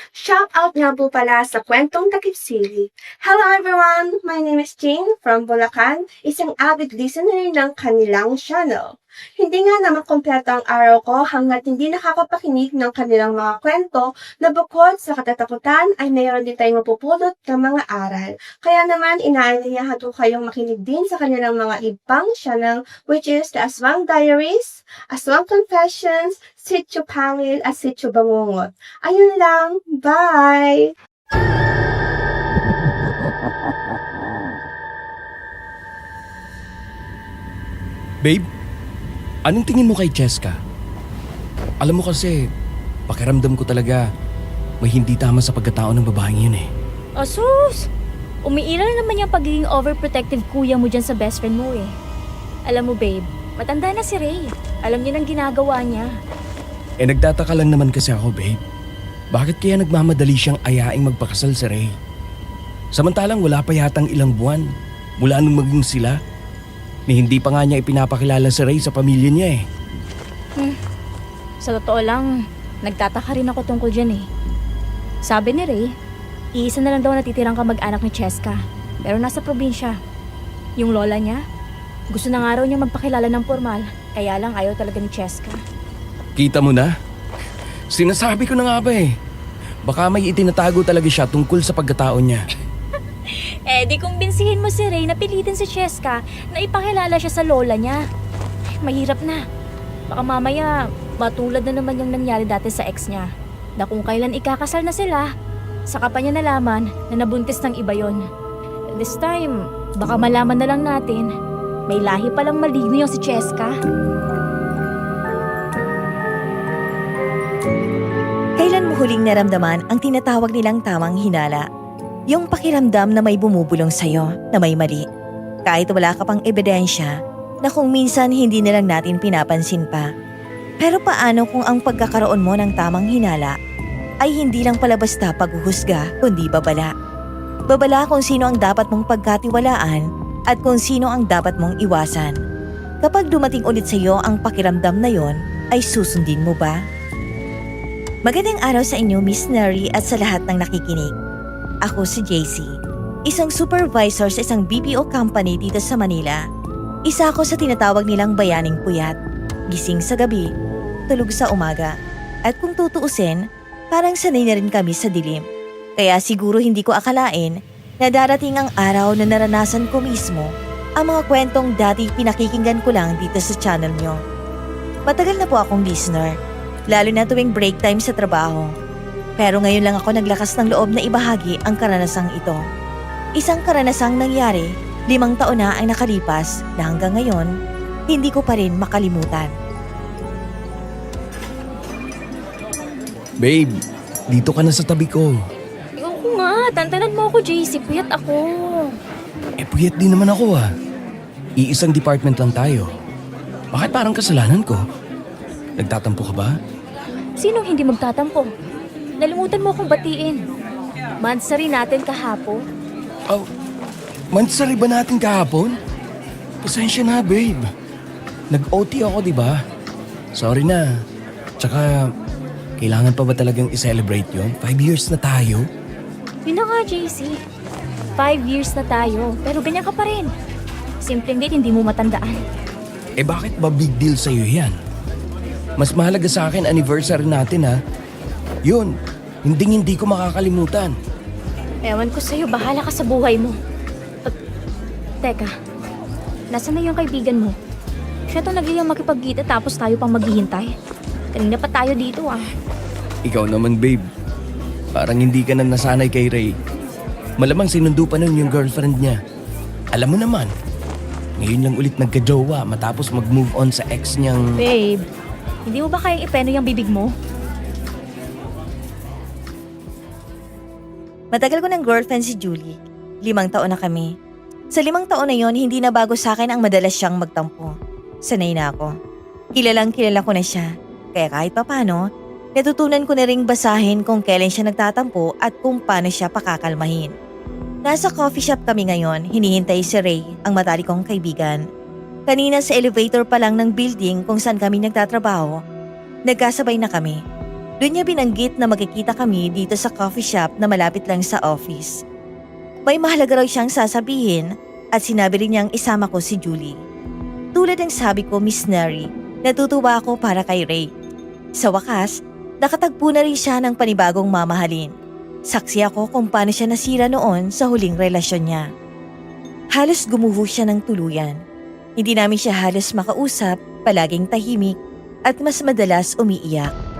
Shout out nga po pala sa Kwentong Takip Silig. Hello everyone! My name is Jane from Bulacan, isang avid listener ng kanilang channel. Hindi nga naman kompleto ang araw ko hanggat hindi nakakapakinig ng kanilang mga kwento na bukod sa katatakutan ay mayroon din tayong mapupulot ng mga aral. Kaya naman inaanyayahan ko kayong makinig din sa kanilang mga ibang channel which is the Aswang Diaries, Aswang Confessions, Sitio Pangil at Sitio Bangungot. Ayun lang, bye! Babe, anong tingin mo kay Cheska? Alam mo kasi, pakiramdam ko talaga may hindi tama sa pagkatao ng babaeng yun eh. Asus! Umiiral naman yung pagiging overprotective kuya mo dyan sa best friend mo eh. Alam mo babe, matanda na si Ray. Alam niya nang ginagawa niya. Eh nagtataka lang naman kasi ako babe. Bakit kaya nagmamadali siyang ayaing magpakasal si Ray? Samantalang wala pa yatang ilang buwan mula nung maging sila. Ni hindi pa nga niya ipinapakilala si Ray sa pamilya niya eh. Sa totoo lang, nagtataka rin ako tungkol dyan eh. Sabi ni Ray, iisa na lang daw natitirang kamag-anak ni Cheska. Pero nasa probinsya. Yung lola niya, gusto na nga raw niya magpakilala ng formal. Kaya lang ayaw talaga ni Cheska. Kita mo na? Sinasabi ko na nga ba eh. Baka may itinatago talaga siya tungkol sa pagkatao niya. Eh di kumbinsihin mo si Ray na pilitin si Cheska na ipakilala siya sa lola niya. Mahirap na. Baka mamaya matulad na naman yung nangyari dati sa ex niya. Na kung kailan ikakasal na sila, saka pa niya nalaman na nabuntis ng iba yon. This time, baka malaman na lang natin, may lahi palang maligno yung si Cheska. Kailan mo huling naramdaman ang tinatawag nilang tamang hinala? Yung pakiramdam na may bumubulong sa'yo na may mali. Kahit wala ka pang ebidensya na kung minsan hindi na lang natin pinapansin pa. Pero paano kung ang pagkakaroon mo ng tamang hinala ay hindi lang pala basta paghuhusga kundi babala? Babala kung sino ang dapat mong pagkatiwalaan at kung sino ang dapat mong iwasan. Kapag dumating ulit sa'yo ang pakiramdam na yon, ay susundin mo ba? Magandang araw sa inyo, Miss Neri at sa lahat ng nakikinig. Ako si JC, isang supervisor sa isang BPO company dito sa Manila. Isa ako sa tinatawag nilang bayaning puyat. Gising sa gabi, tulog sa umaga. At kung tutuusin, parang sanay na rin kami sa dilim. Kaya siguro hindi ko akalain na darating ang araw na naranasan ko mismo ang mga kwentong dati pinakikinggan ko lang dito sa channel nyo. Matagal na po akong listener, lalo na tuwing break time sa trabaho. Pero ngayon lang ako naglakas ng loob na ibahagi ang karanasang ito. Isang karanasang nangyari, 5 taon na ang nakalipas na hanggang ngayon, hindi ko pa rin makalimutan. Babe, dito ka na sa tabi ko. Ayoko nga, tantanan mo ako JC, puyat ako. Eh puyat din naman ako ah. Iisang department lang tayo. Bakit parang kasalanan ko? Nagtatampo ka ba? Sinong hindi magtatampo? Nalimutan mo akong batiin. Mansari natin kahapon. Oh, mansari ba natin kahapon? Pasensya na, babe. Nag-OT ako, di ba? Sorry na. Tsaka, kailangan pa ba talagang i-celebrate yun? 5 years na tayo. Yun na nga, JC. 5 years na tayo, pero ganyan ka pa rin. Simpleng date, hindi mo matandaan. Eh bakit ba big deal sa'yo yan? Mas mahalaga sa akin anniversary natin ha. Yun, hindi ko makakalimutan. Ewan ko sa'yo, bahala ka sa buhay mo. Teka, nasaan na yung kaibigan mo? Siya to nagiyang makipagkita tapos tayo pang maghihintay. Kanina pa tayo dito ah. Ikaw naman babe, parang hindi ka na nasanay kay Ray. Malamang sinundo pa nun yung girlfriend niya. Alam mo naman, ngayon lang ulit nagka-jowa matapos mag-move on sa ex niyang... Babe, hindi mo ba kayang ipeno yung bibig mo? Matagal ko ng girlfriend si Julie. 5 taon na kami. Sa 5 taon na yon, hindi na bago sa akin ang madalas siyang magtampo. Sanay na ako. Kilalang kilala ko na siya. Kaya kahit papano, natutunan ko na ring basahin kung kailan siya nagtatampo at kung paano siya pakakalmahin. Nasa coffee shop kami ngayon, hinihintay si Ray, ang matalik kong kaibigan. Kanina sa elevator pa lang ng building kung saan kami nagtatrabaho, nagkasabay na kami. Doon niya binanggit na magkikita kami dito sa coffee shop na malapit lang sa office. May mahalaga raw siyang sasabihin at sinabi rin niyang isama ko si Julie. Tulad ng sabi ko, Miss Neri, natutuwa ako para kay Ray. Sa wakas, nakatagpo na rin siya ng panibagong mamahalin. Saksi ako kung paano siya nasira noon sa huling relasyon niya. Halos gumuho siya ng tuluyan. Hindi namin siya halos makausap, palaging tahimik at mas madalas umiiyak.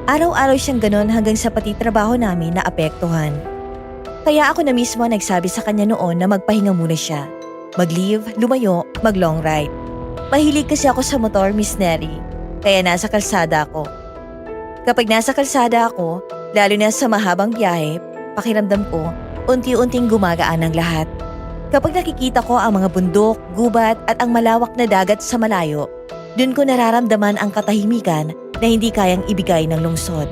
Araw-araw siyang ganon hanggang sa pati trabaho namin na apektuhan. Kaya ako na mismo nagsabi sa kanya noon na magpahinga muna siya. Mag-leave, lumayo, mag-long ride. Mahilig kasi ako sa motor, Miss Neri, kaya nasa kalsada ako. Kapag nasa kalsada ako, lalo na sa mahabang biyahe, pakiramdam ko, unti-unting gumagaan ang lahat. Kapag nakikita ko ang mga bundok, gubat at ang malawak na dagat sa malayo, dun ko nararamdaman ang katahimikan na hindi kayang ibigay ng lungsod.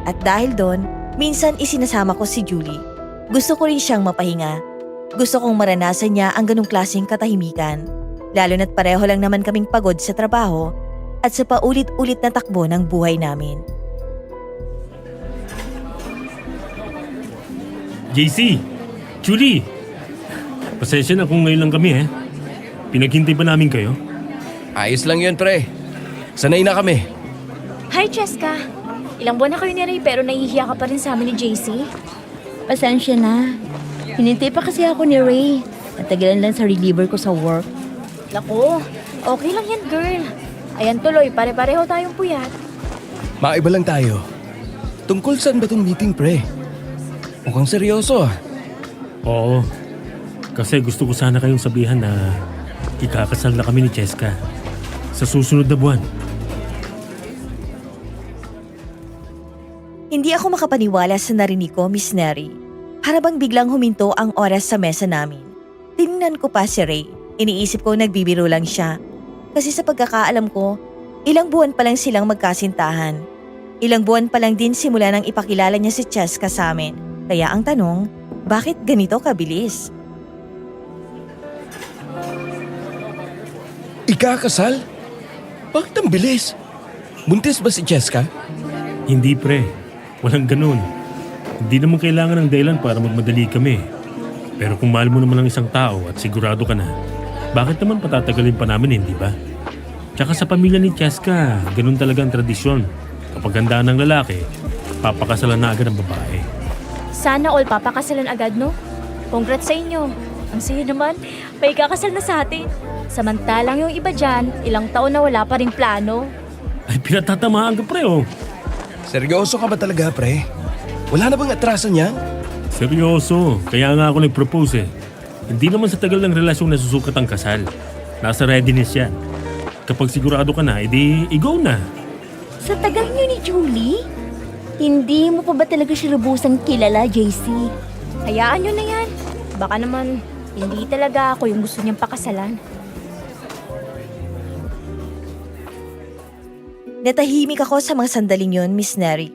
At dahil doon, minsan isinasama ko si Julie. Gusto ko rin siyang mapahinga. Gusto kong maranasan niya ang ganong klaseng katahimikan. Lalo na't pareho lang naman kaming pagod sa trabaho at sa paulit-ulit na takbo ng buhay namin. JC! Julie! Pasensya na kung ngayon lang kami Pinaghintay ba namin kayo? Ayos lang yun, pre. Sanay na kami. Hi, Cheska. Ilang buwan na kayo ni Ray pero nahihiya ka pa rin sa amin ni JC. Pasensya na. Hinintay pa kasi ako ni Ray. Natagalan lang sa reliever ko sa work. Naku, okay lang yan, girl. Ayan tuloy, pare-pareho tayong puyat. Maiba lang tayo. Tungkol saan ba tong meeting, pre? Mukhang seryoso ah. Oo. Kasi gusto ko sana kayong sabihan na ikakasal na kami ni Cheska sa susunod na buwan. Hindi ako makapaniwala sa narinig ko, Miss Neri. Para bang biglang huminto ang oras sa mesa namin. Tinignan ko pa si Ray. Iniisip ko nagbibiro lang siya. Kasi sa pagkakaalam ko, ilang buwan pa lang silang magkasintahan. Ilang buwan pa lang din simula nang ipakilala niya si Cheska sa amin. Kaya ang tanong, bakit ganito kabilis? Ikakasal? Bakit ang bilis? Buntis ba si Cheska? Hindi pre, walang ganun. Hindi naman kailangan ng dahilan para magmadali kami. Pero kung mahal mo naman ang isang tao at sigurado ka na, bakit naman patatagalin pa namin, hindi ba? Tsaka sa pamilya ni Cheska, ganun talaga ang tradisyon. Kapag handa ng lalaki, papakasalan na agad ang babae. Sana all papakasalan agad, no? Congrats sa inyo. Ang saya naman, may kakasal na sa atin. Samantalang yung iba dyan, ilang taon na wala pa rin plano. Ay, pinatatamaan ka pre Seryoso ka ba talaga, pre? Wala na bang atrasan yan? Seryoso, kaya nga ako nag-propose Hindi naman sa tagal ng relasyon na susukat ang kasal. Nasa readiness yan. Kapag sigurado ka na, edi i-go na. Sa tagal niyo ni Julie? Hindi mo pa ba talaga siya lubusang kilala, JC? Hayaan nyo na yan. Baka naman, hindi talaga ako yung gusto niyang pakasalan. Natahimik ako sa mga sandaling yun, Miss Neri.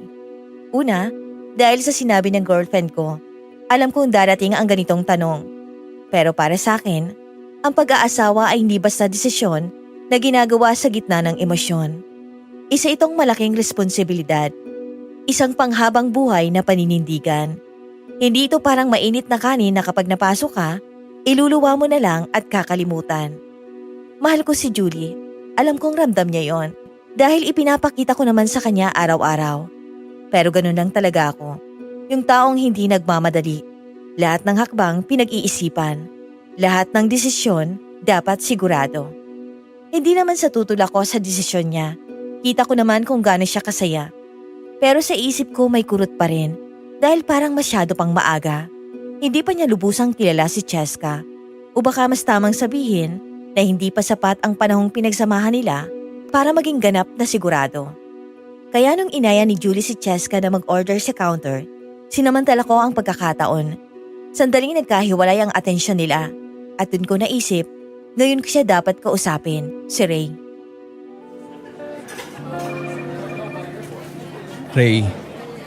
Una, dahil sa sinabi ng girlfriend ko, alam kong darating ang ganitong tanong. Pero para sa akin, ang pag-aasawa ay hindi basta desisyon na ginagawa sa gitna ng emosyon. Isa itong malaking responsibilidad. Isang panghabang buhay na paninindigan. Hindi ito parang mainit na kanin na kapag napasok ka, iluluwa mo na lang at kakalimutan. Mahal ko si Julie. Alam kong ramdam niya yon. Dahil ipinapakita ko naman sa kanya araw-araw. Pero ganun lang talaga ako. Yung taong hindi nagmamadali. Lahat ng hakbang pinag-iisipan. Lahat ng desisyon dapat sigurado. Hindi naman sa tutulak ko sa desisyon niya. Kita ko naman kung gaano siya kasaya. Pero sa isip ko may kurot pa rin. Dahil parang masyado pang maaga. Hindi pa niya lubusang kilala si Cheska. O baka mas tamang sabihin na hindi pa sapat ang panahong pinagsamahan nila para maging ganap na sigurado. Kaya nung inaya ni Julie si Cheska na mag-order sa counter, sinamantala ko ang pagkakataon. Sandaling nagkahiwalay ang atensyon nila at dun ko naisip, ngayon ko siya dapat kausapin, si Ray. Ray,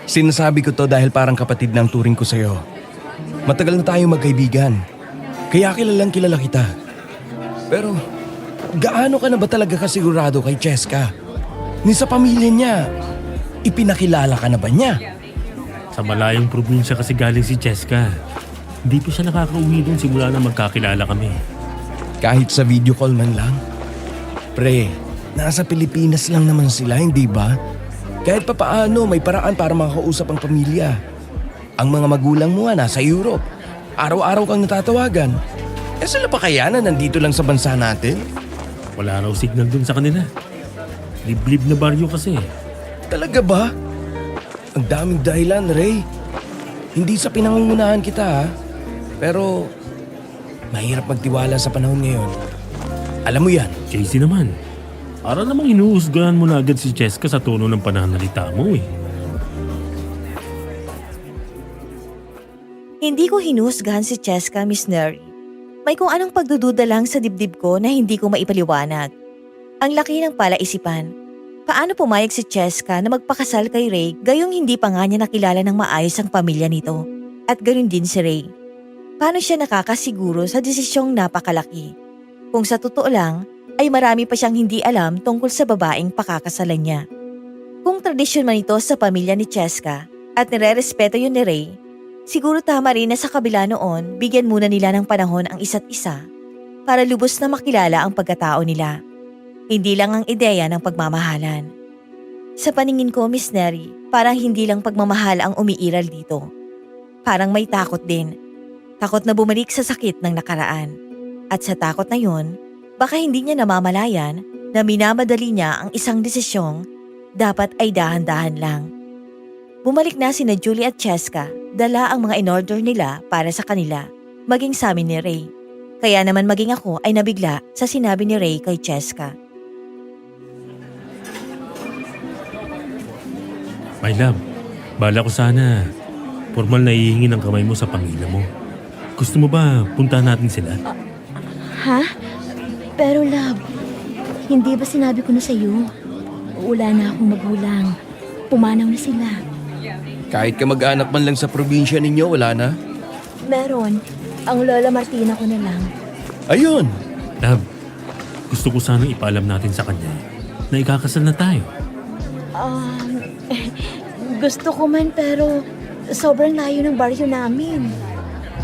sinasabi ko to dahil parang kapatid na ang turing ko sa'yo. Matagal na tayong magkaibigan. Kaya kilalang kilala kita. Pero gaano ka na ba talaga kasigurado kay Cheska? Ni sa pamilya niya. Ipinakilala ka na ba niya? Sa malayong probinsya kasi galing si Cheska. Hindi pa siya nakakauwi doon simula na magkakilala kami. Kahit sa video call man lang? Pre, nasa Pilipinas lang naman sila, hindi ba? Kahit papaano, may paraan para makakausap ang pamilya. Ang mga magulang mo nga nasa Europe. Araw-araw kang natatawagan. Eh sila pa kaya na nandito lang sa bansa natin? Wala raw signal doon sa kanila. Liblib na baryo kasi. Talaga ba? Ang daming dahilan, Ray. Hindi sa pinangungunahan kita ha. Pero mahirap magtiwala sa panahon ngayon. Alam mo yan. JC naman. Para namang inuusgahan mo na agad si Cheska sa tono ng pananalita mo eh. Hindi ko hinusgahan si Cheska, Miss Neri. May kung anong pagdududa lang sa dibdib ko na hindi ko maipaliwanag. Ang laki ng palaisipan. Paano pumayag si Cheska na magpakasal kay Ray gayong hindi pa nga niya nakilala ng maayos ang pamilya nito? At gayon din si Ray. Paano siya nakakasiguro sa desisyong napakalaki? Kung sa totoo lang, ay marami pa siyang hindi alam tungkol sa babaeng pakakasalan niya. Kung tradisyon man ito sa pamilya ni Cheska at nire-respeto yun ni Ray, siguro tama rin na sa kabila noon bigyan muna nila ng panahon ang isa't isa para lubos na makilala ang pagkatao nila. Hindi lang ang ideya ng pagmamahalan. Sa paningin ko, Miss Neri, parang hindi lang pagmamahal ang umiiral dito. Parang may takot din. Takot na bumalik sa sakit ng nakaraan. At sa takot na yun, baka hindi niya namamalayan na minamadali niya ang isang desisyong dapat ay dahan-dahan lang. Bumalik na sina Julie at Cheska, dala ang mga in-order nila para sa kanila, maging sa amin ni Ray. Kaya naman maging ako ay nabigla sa sinabi ni Ray kay Cheska. My love, bala ko sana formal na ihingi ng kamay mo sa pamilya mo. Gusto mo ba puntahan natin sila? Ha? Pero love, hindi ba sinabi ko na sa'yo? Wala na akong magulang. Pumanaw na sila. Kahit ka mag-anak man lang sa probinsya ninyo, wala na? Meron. Ang Lola Martina ko na lang. Ayun! Love, gusto ko sana ipaalam natin sa kanya na ikakasal na tayo. Gusto ko man pero sobrang layo ng baryo namin.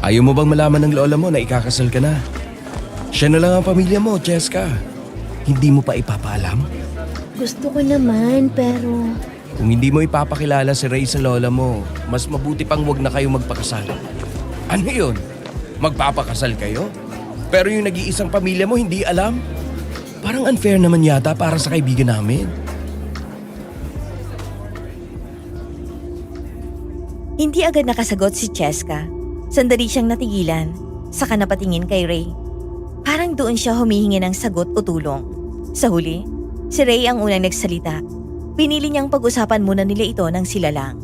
Ayaw mo bang malaman ng lola mo na ikakasal ka na? Siya na lang ang pamilya mo, Cheska. Hindi mo pa ipapaalam? Gusto ko naman pero... Kung hindi mo ipapakilala si Ray sa lola mo, mas mabuti pang wag na kayo magpakasal. Ano yun? Magpapakasal kayo? Pero yung nag-iisang pamilya mo hindi alam? Parang unfair naman yata para sa kaibigan namin. Hindi agad nakasagot si Cheska. Sandali siyang natigilan, saka napatingin kay Ray. Parang doon siya humihingi ng sagot o tulong. Sa huli, si Ray ang unang nagsalita. Pinili niyang pag-usapan muna nila ito ng sila lang.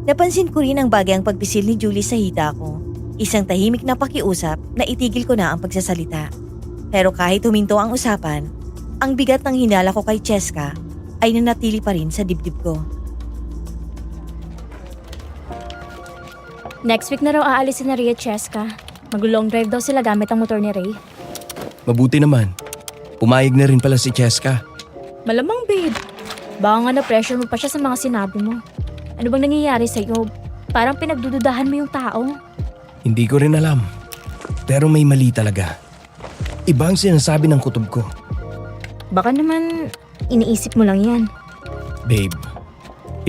Napansin ko rin ang bagyang pagpisil ni Julie sa hita ko. Isang tahimik na pakiusap na itigil ko na ang pagsasalita. Pero kahit huminto ang usapan, ang bigat ng hinala ko kay Cheska ay nanatili pa rin sa dibdib ko. Next week na raw aalisin na Ria at Cheska. Mag-long drive daw sila gamit ang motor ni Ray. Mabuti naman. Pumayag na rin pala si Cheska. Malamang babe. Baka nga na-pressure mo pa siya sa mga sinabi mo. Ano bang nangyayari sa'yo? Parang pinagdududahan mo yung tao. Hindi ko rin alam. Pero may mali talaga. Iba ang sinasabi ng kutob ko. Baka naman iniisip mo lang yan. Babe,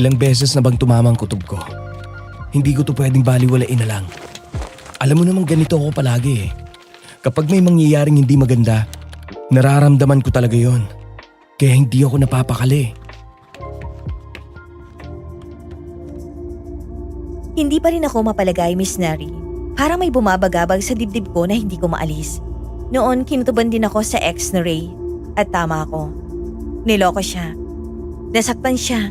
ilang beses na bang tumama ang kutob ko? Hindi ko to pwedeng baliwalain na lang. Alam mo namang ganito ako palagi eh. Kapag may mangyayaring hindi maganda, nararamdaman ko talaga yon. Kaya hindi ako napapakali. Hindi pa rin ako mapalagay, Miss Neri. Parang may bumabagabag sa dibdib ko na hindi ko maalis. Noon, kinutuban din ako sa ex ni Ray. At tama ako. Niloko siya. Nasaktan siya.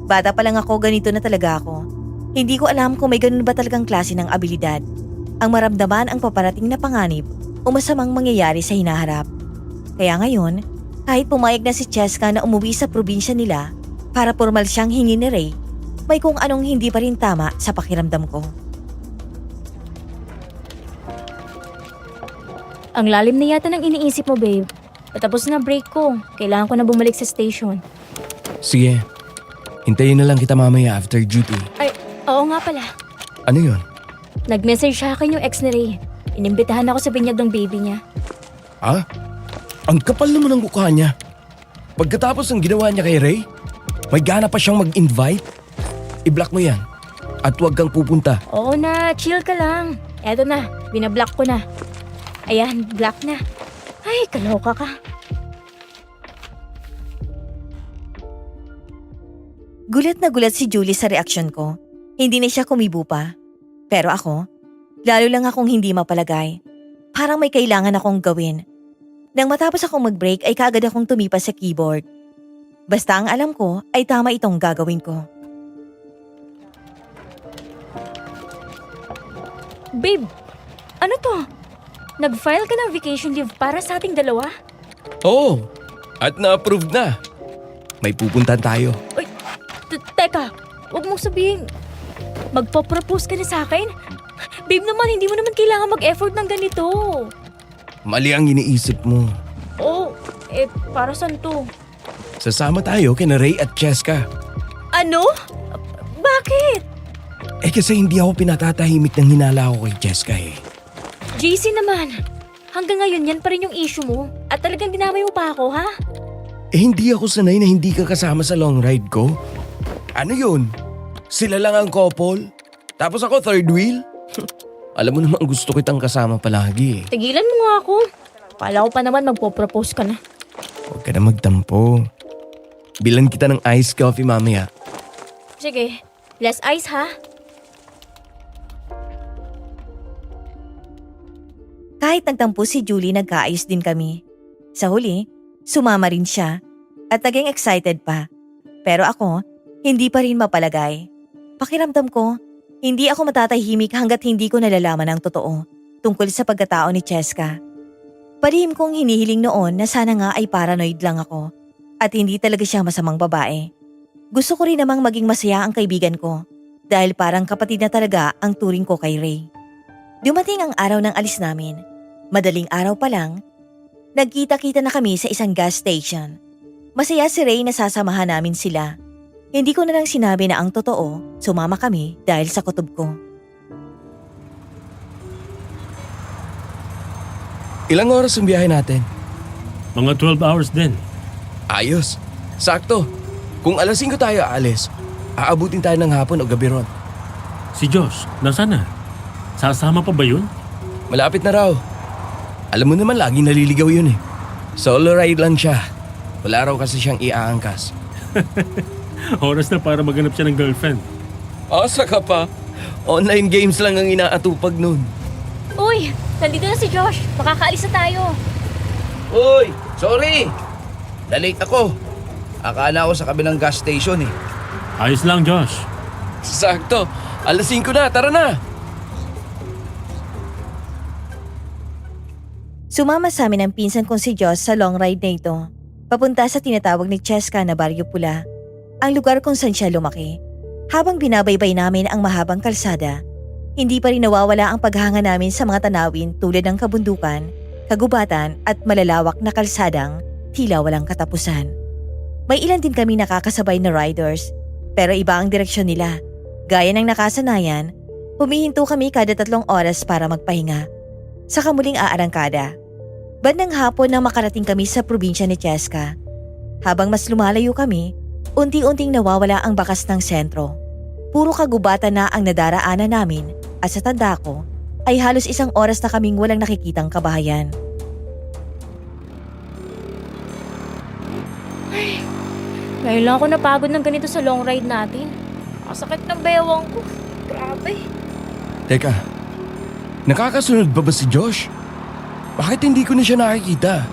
Bata pa lang ako, ganito na talaga ako. Hindi ko alam kung may ganun ba talagang klase ng abilidad. Ang maramdaman ang paparating na panganib o masamang mangyayari sa hinaharap. Kaya ngayon, kahit pumayag na si Cheska na umuwi sa probinsya nila para formal siyang hingi ni Ray, may kung anong hindi pa rin tama sa pakiramdam ko. Ang lalim na yata ng iniisip mo, babe. Patapos na break ko. Kailangan ko na bumalik sa station. Sige, Hintayin na lang kita mamaya after duty. Ay, oo nga pala. Ano yun? Nag-message sa akin yung ex ni Ray. Inimbitahan ako sa binyag ng baby niya. Ha? Ang kapal naman ng mukha niya. Pagkatapos ng ginawa niya kay Ray, may gana pa siyang mag-invite. I-block mo yan. At huwag kang pupunta. Oo na, chill ka lang. Eto na, binablock ko na. Ayan, block na. Ay, kaloka ka. Gulat na gulat si Julie sa reaksyon ko. Hindi na siya kumibo pa. Pero ako, lalo lang akong hindi mapalagay. Parang may kailangan akong gawin. Nang matapos akong mag-break ay kaagad akong tumipas sa keyboard. Basta ang alam ko ay tama itong gagawin ko. Babe, ano to? Nag-file ka ng vacation leave para sa ating dalawa? Oo. At na-approve na. May pupuntahan tayo. Uy, teka, huwag mong sabihin. Magpo-propose ka na sa akin? Babe naman, hindi mo naman kailangan mag-effort ng ganito. Mali ang iniisip mo. Oh, para saan to? Sasama tayo kina Ray at Cheska. Ano? Bakit? Kasi hindi ako pinatatahimik ng hinala ko kay Cheska eh. JC naman, hanggang ngayon yan pa rin yung issue mo. At talagang dinamay mo pa ako, ha? Hindi ako sanay na hindi ka kasama sa long ride ko. Ano yun? Sila lang ang couple? Tapos ako third wheel? Alam mo naman gusto kitang kasama palagi eh. Tigilan mo nga ako. Kala ko pa naman magpo-propose ka na. Huwag ka na magtampo. Bilan kita ng iced coffee mamaya. Sige, less ice ha? Kahit nagtampo si Julie, nagkaayos din kami. Sa huli, sumama rin siya at naging excited pa. Pero ako, hindi pa rin mapalagay. Pakiramdam ko, hindi ako matatahimik hanggat hindi ko nalalaman ang totoo tungkol sa pagkatao ni Cheska. Palihim kong hinihiling noon na sana nga ay paranoid lang ako at hindi talaga siya masamang babae. Gusto ko rin namang maging masaya ang kaibigan ko dahil parang kapatid na talaga ang turing ko kay Ray. Dumating ang araw ng alis namin. Madaling araw pa lang, nagkita-kita na kami sa isang gas station. Masaya si Ray na sasamahan namin sila. Hindi ko na lang sinabi na ang totoo, sumama kami dahil sa kutob ko. Ilang oras ang biyahe natin? Mga 12 hours din. Ayos. Sakto. Kung alas 5 tayo aalis, aabutin tayo ng hapon o gabi ron. Si Josh, nasaan na? Sasama pa ba yun? Malapit na raw. Alam mo naman laging naliligaw yun eh. Solo ride lang siya. Wala raw kasi siyang iaangkas. Oras na para maghanap siya ng girlfriend. Asa ka pa? Online games lang ang inaatupag nun. Uy, nandito na si Josh. Makakaalis na tayo. Uy, sorry! Na-late ako. Akala ko sa kabilang gas station eh. Ayos lang, Josh. Sakto. Alas 5 na, tara na. Sumama sa amin ang pinsan kong si Josh sa long ride na ito. Papunta sa tinatawag ni Cheska na Baryo Pula, ang lugar kung saan siya lumaki. Habang binabaybay namin ang mahabang kalsada, hindi pa rin nawawala ang paghanga namin sa mga tanawin tulad ng kabundukan, kagubatan at malalawak na kalsadang tila walang katapusan. May ilan din kami nakakasabay na riders, pero iba ang direksyon nila. Gaya ng nakasanayan, humihinto kami kada 3 oras para magpahinga. Saka muling aarangkada. Bandang hapon na makarating kami sa probinsya ni Cheska. Habang mas lumalayo kami, unti-unting nawawala ang bakas ng sentro. Puro kagubatan na ang nadaraanan namin at sa tanda ko ay halos 1 oras na kaming walang nakikitang kabahayan. Ngayon lang ako napagod ng ganito sa long ride natin. Kasakit ng bewang ko. Grabe. Teka, nakakasunod ba si Josh? Bakit hindi ko na siya nakikita?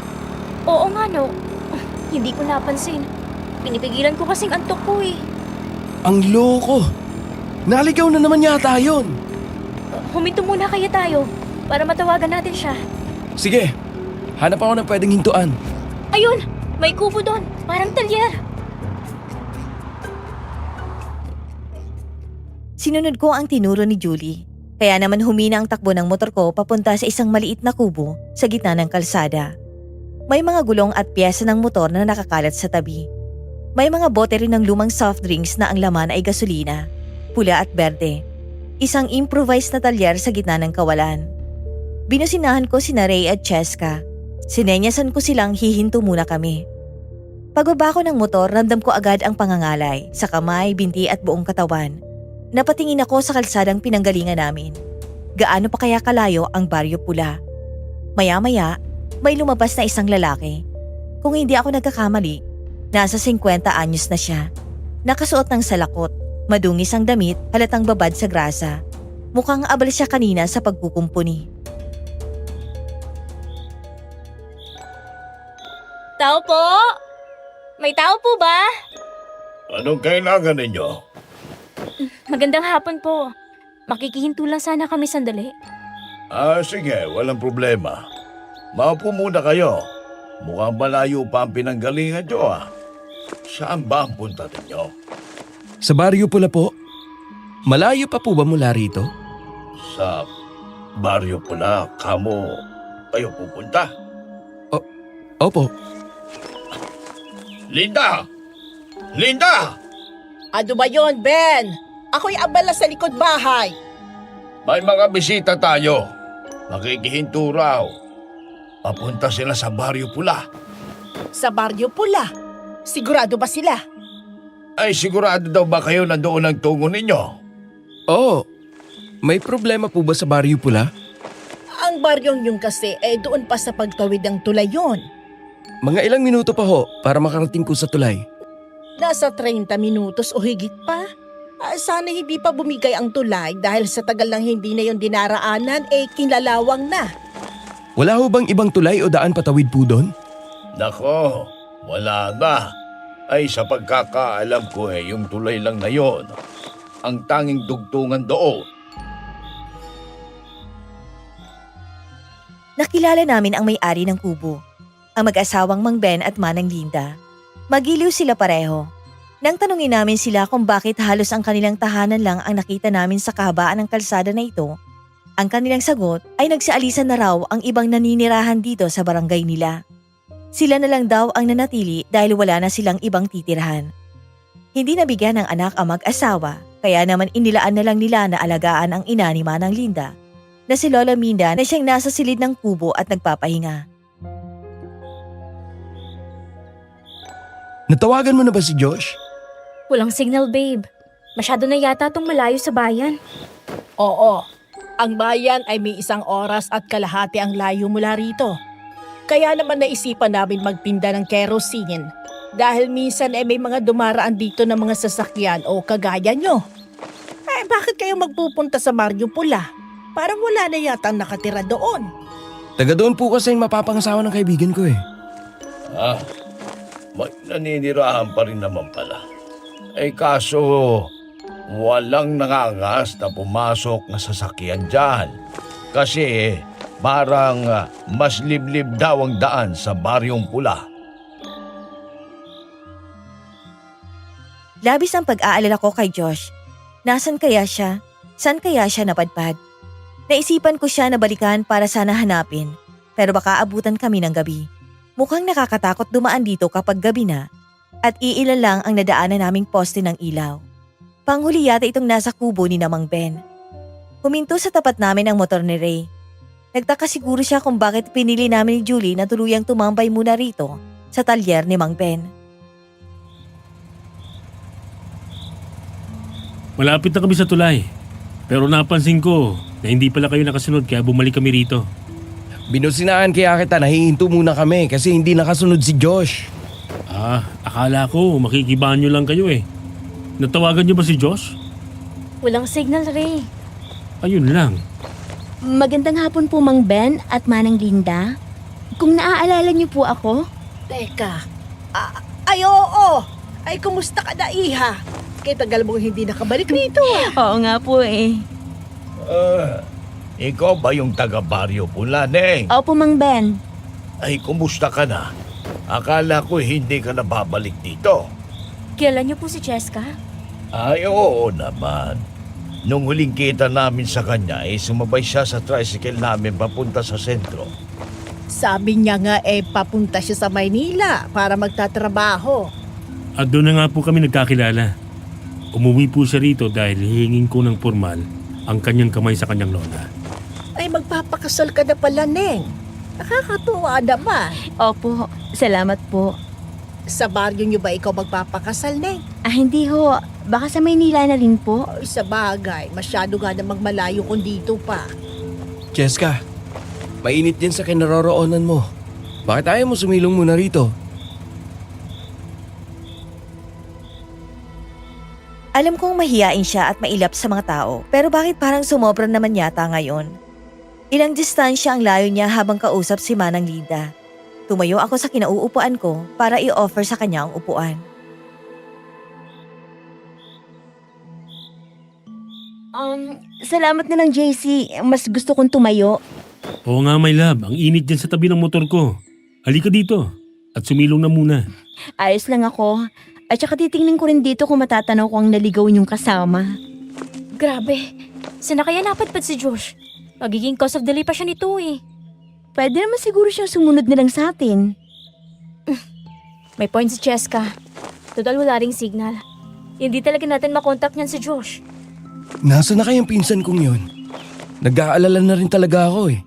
Oo nga no. Hindi ko napansin. Pinipigilan ko kasing antok ko eh. Ang loko. Naligaw na naman yata yun. Huminto muna kaya tayo para matawagan natin siya. Sige, hanap ako ng pwedeng hintuan. Ayun! May kubo doon. Parang talyer. Sinunod ko ang tinuro ni Julie. Kaya naman humina ang takbo ng motor ko papunta sa isang maliit na kubo sa gitna ng kalsada. May mga gulong at piyesa ng motor na nakakalat sa tabi. May mga bote rin ng lumang soft drinks na ang laman ay gasolina, pula at berde. Isang improvised na talyer sa gitna ng kawalan. Binusinahan ko sina Ray at Cheska. Sinenyasan ko silang hihinto muna kami. Pagbaba ko ng motor, ramdam ko agad ang pangangalay sa kamay, binti at buong katawan. Napatingin ako sa kalsadang pinanggalingan namin. Gaano pa kaya kalayo ang Baryo Pula? Maya-maya, may lumabas na isang lalaki. Kung hindi ako nagkakamali, nasa 50 anyos na siya. Nakasuot ng salakot, madungis ang damit, halatang babad sa grasa. Mukhang abal siya kanina sa pagkukumpuni. Tao po? May tao po ba? Anong kailangan ninyo? Magandang hapon po. Makikihinto lang sana kami sandali. Sige, walang problema. Maupo muna kayo. Mukhang malayo pa ang pinanggalingan nyo Saan ba ang punta ninyo? Sa Baryo Pula po. Malayo pa po ba mula rito? Sa Baryo Pula, kamo kayo pupunta? Opo. Linda! Linda! Ano ba yon, Ben? Ako'y abala sa likod bahay. May mga bisita tayo. Makikihinto raw. Papunta sila sa Baryo Pula. Sa Baryo Pula. Sigurado ba sila? Ay, sigurado daw ba kayo nandoon ang tungo ninyo? Oo. May problema po ba sa Baryo Pula? Ang baryong yung kasi doon pa sa pagtawid ng tulay yon. Mga ilang minuto pa ho para makarating ko sa tulay. Nasa 30 minutos o higit pa. Sana hindi pa bumigay ang tulay dahil sa tagal ng hindi na yung dinaraanan kinlalawang na. Wala ho bang ibang tulay o daan patawid po doon? Nako, wala na. Ay, sa pagkakaalam ko yung tulay lang na yon. Ang tanging dugtungan doon. Nakilala namin ang may-ari ng kubo. Ang mag-asawang Mang Ben at Manang Linda. Magiliw sila pareho. Nang tanungin namin sila kung bakit halos ang kanilang tahanan lang ang nakita namin sa kahabaan ng kalsada na ito, ang kanilang sagot ay nagsialisan na raw ang ibang naninirahan dito sa barangay nila. Sila na lang daw ang nanatili dahil wala na silang ibang titirhan. Hindi nabigyan ng anak ang mag-asawa, kaya naman inilaan na lang nila na alagaan ang ina ni Manang Linda, na si Lola Minda na siyang nasa silid ng kubo at nagpapahinga. Natawagan mo na ba si Josh? Walang signal, babe. Masyado na yata tong malayo sa bayan. Oo, ang bayan ay may 1 oras at kalahati ang layo mula rito. Kaya naman naisipan namin magpinda ng kerosene dahil minsan may mga dumaraan dito ng mga sasakyan o kagaya nyo. Bakit kayo magpupunta sa Baryo Pula? Parang wala na yata nakatira doon. Taga doon po kasi yung mapapangasawa ng kaibigan ko May naninirahan pa rin naman pala. Kaso walang nangangas na pumasok na sasakyan dyan. Kasi parang mas liblib daw ang daan sa Baryong Pula. Labis ang pag-aalala ko kay Josh. Nasaan kaya siya? Saan kaya siya napadpad? Naisipan ko siya na balikan para sana hanapin, pero baka abutan kami ng gabi. Mukhang nakakatakot dumaan dito kapag gabi na at iilan lang ang nadaanan naming poste ng ilaw. Panghuli yata itong nasa kubo ni Mang Ben. Huminto sa tapat namin ang motor ni Ray. Nagtaka siguro siya kung bakit pinili namin ni Julie na tuluyang tumambay muna rito sa talyer ni Mang Ben. Malapit na kami sa tulay. Pero napansin ko na hindi pala kayo nakasunod kaya bumalik kami rito. Binusinahan kaya kita, nahihinto muna kami kasi hindi nakasunod si Josh. Akala ko makikibanyo lang kayo Natawagan niyo ba si Josh? Walang signal, Ray. Ayun lang. Magandang hapon po, Mang Ben at Manang Linda. Kung naaalala niyo po ako, Teka, oo. Ay, kumusta ka na, iha? Kaya tagal mong hindi nakabalik rito. oo nga po Ikaw ba yung taga Baryo Pula, Neng? Opo, Mang Ben. Ay, kumusta ka na? Akala ko hindi ka na babalik dito. Kilala niyo po si Cheska? Ay, oo naman. Nung huling kita namin sa kanya, sumabay siya sa tricycle namin papunta sa sentro. Sabi niya nga papunta siya sa Maynila para magtatrabaho. At doon na nga po kami nagkakilala. Umuwi po siya rito dahil hihingin ko ng formal ang kanyang kamay sa kanyang lola. Ay magpapakasal ka na pala, Neng. Nakakatuwa naman. Opo, salamat po. Sa baryo niyo ba ikaw magpapakasal, Neng? Hindi ho. Baka sa Maynila na rin po. Ay, sa bagay, masyado nga na magmalayo kung dito pa. Cheska, mainit din sa kinaroroonan mo. Bakit ayaw mo sumilong muna rito? Alam kong mahiyain siya at mailap sa mga tao, pero bakit parang sumobra naman yata ngayon? Ilang distansya ang layo niya habang kausap si Manang Linda. Tumayo ako sa kinauupuan ko para i-offer sa kanya ang upuan. Salamat na lang, JC. Mas gusto kong tumayo. Oo nga, my love. Ang init dyan sa tabi ng motor ko. Halika dito at sumilong na muna. Ayos lang ako. At saka titingnan ko rin dito kung matatanaw ko ang naligaw niyong kasama. Grabe, sana kaya napadpad si Josh? Magiging cause of delay pa siya nito eh. Pwede naman siguro siyang sumunod na lang sa atin. May point si Cheska. Total wala ring signal. Hindi talaga natin makontak niyan si Josh. Nasa na kayang pinsan kong yun? Nag-aalala na rin talaga ako eh.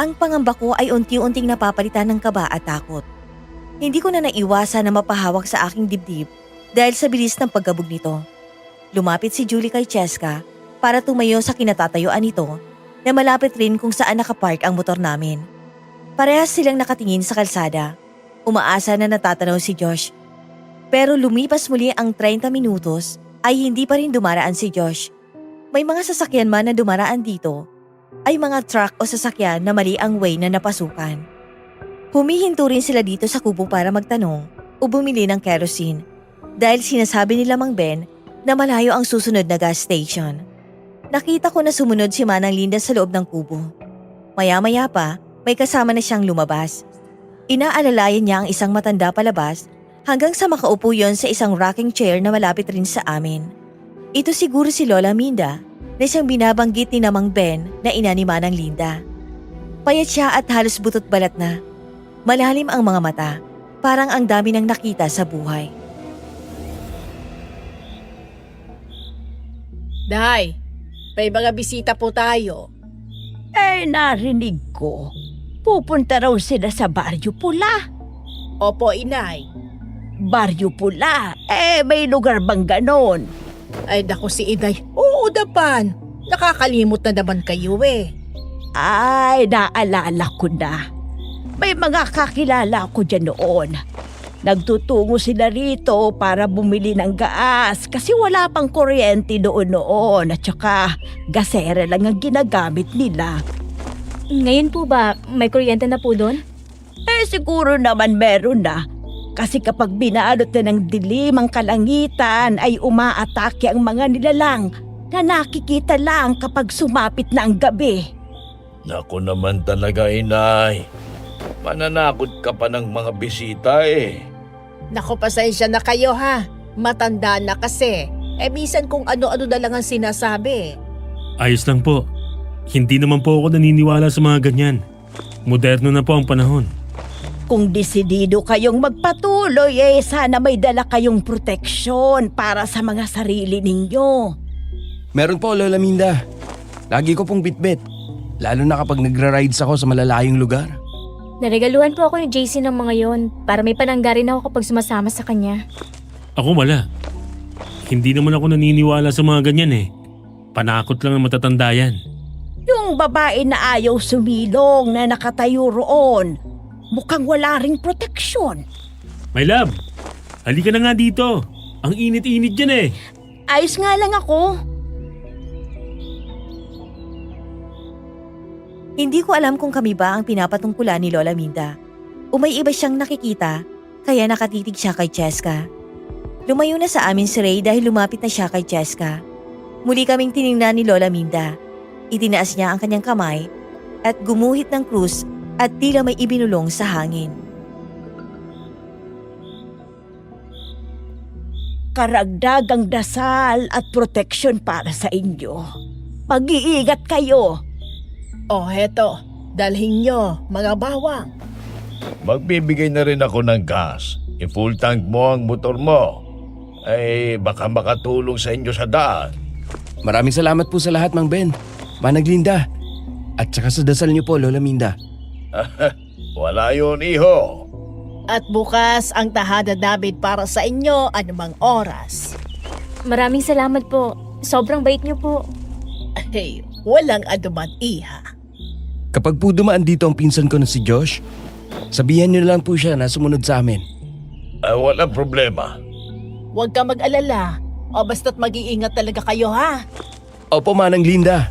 Ang pangamba ko ay unti-unting napapalitan ng kaba at takot. Hindi ko na naiwasan na mapahawak sa aking dibdib dahil sa bilis ng pagkabog nito. Lumapit si Julie kay Cheska para tumayo sa kinatatayuan nito na malapit rin kung saan nakapark ang motor namin. Parehas silang nakatingin sa kalsada. Umaasa na natatanaw si Josh. Pero lumipas muli ang 30 minutos ay hindi pa rin dumaraan si Josh. May mga sasakyan man na dumaraan dito ay mga truck o sasakyan na mali ang way na napasukan. Humihinto rin sila dito sa kubo para magtanong o bumili ng kerosene dahil sinasabi nila Mang Ben na malayo ang susunod na gas station. Nakita ko na sumunod si Manang Linda sa loob ng kubo. Maya-maya pa, may kasama na siyang lumabas. Inaalalayan niya ang isang matanda palabas hanggang sa makaupo yon sa isang rocking chair na malapit rin sa amin. Ito siguro si Lola Minda na siyang binabanggit ni Mang Ben na ina ni Manang Linda. Payat siya at halos butot balat na. Malalim ang mga mata, parang ang dami nang nakita sa buhay. Day, may mga bisita po tayo. Narinig ko. Pupunta raw sila sa Baryo Pula. Opo, inay. Baryo Pula? May lugar bang ganon? Ay, naku si Inay. Oo naman. Nakakalimot na naman kayo eh. Ay, naalala ko na. May mga kakilala ko dyan noon. Nagtutungo sila rito para bumili ng gas kasi wala pang kuryente noon at saka gasera lang ang ginagamit nila. Ngayon po ba, may kuryente na po doon? Siguro naman meron na. Kasi kapag binalot na ng dilim ang kalangitan ay umaatake ang mga nilalang na nakikita lang kapag sumapit na ang gabi. Naku naman talaga, inay. Mananakot ka pa ng mga bisita eh. Naku, pasensya na kayo ha. Matanda na kasi. Minsan kung ano-ano na lang ang sinasabi. Ayos lang po. Hindi naman po ako naniniwala sa mga ganyan. Moderno na po ang panahon. Kung desidido kayong magpatuloy, sana may dala kayong proteksyon para sa mga sarili ninyo. Meron po, Lola Minda. Lagi ko pong bitbit. Lalo na kapag nagra-rides ako sa malalayong lugar. Naregaluhan po ako ni JC ng mga yon para may pananggarin ako kapag sumasama sa kanya. Ako wala. Hindi naman ako naniniwala sa mga ganyan eh. Panakot lang ang matatanda yan. Yung babae na ayaw sumilong na nakatayo roon, mukhang wala ring proteksyon. My love, halika na nga dito. Ang init-init dyan eh. Ayos nga lang ako. Hindi ko alam kung kami ba ang pinapatungkulan ni Lola Minda. O may iba siyang nakikita, kaya nakatitig siya kay Cheska. Lumayo na sa amin si Ray dahil lumapit na siya kay Cheska. Muli kaming tiningnan ni Lola Minda. Itinaas niya ang kanyang kamay at gumuhit ng krus at tila may ibinulong sa hangin. Karagdagang dasal at proteksyon para sa inyo. Mag-iingat kayo. Oh, heto. Dalhin nyo, mga bawang. magbibigay na rin ako ng gas. I-full tank mo ang motor mo. Ay baka makatulong sa inyo sa daan. Maraming salamat po sa lahat, Mang Ben. Manang Linda. At saka sa dasal niyo po, Lola Minda. Wala yun, iho. At bukas ang tahanan namin para sa inyo anumang oras. Maraming salamat po. Sobrang bait niyo po. Hey, walang anuman, iha. Kapag po dumaan dito ang pinsan ko na si Josh, sabihan niyo na lang po siya na sumunod sa amin. Walang problema. Huwag ka mag-alala. O basta't mag-iingat talaga kayo, ha? Opo, Manang Linda.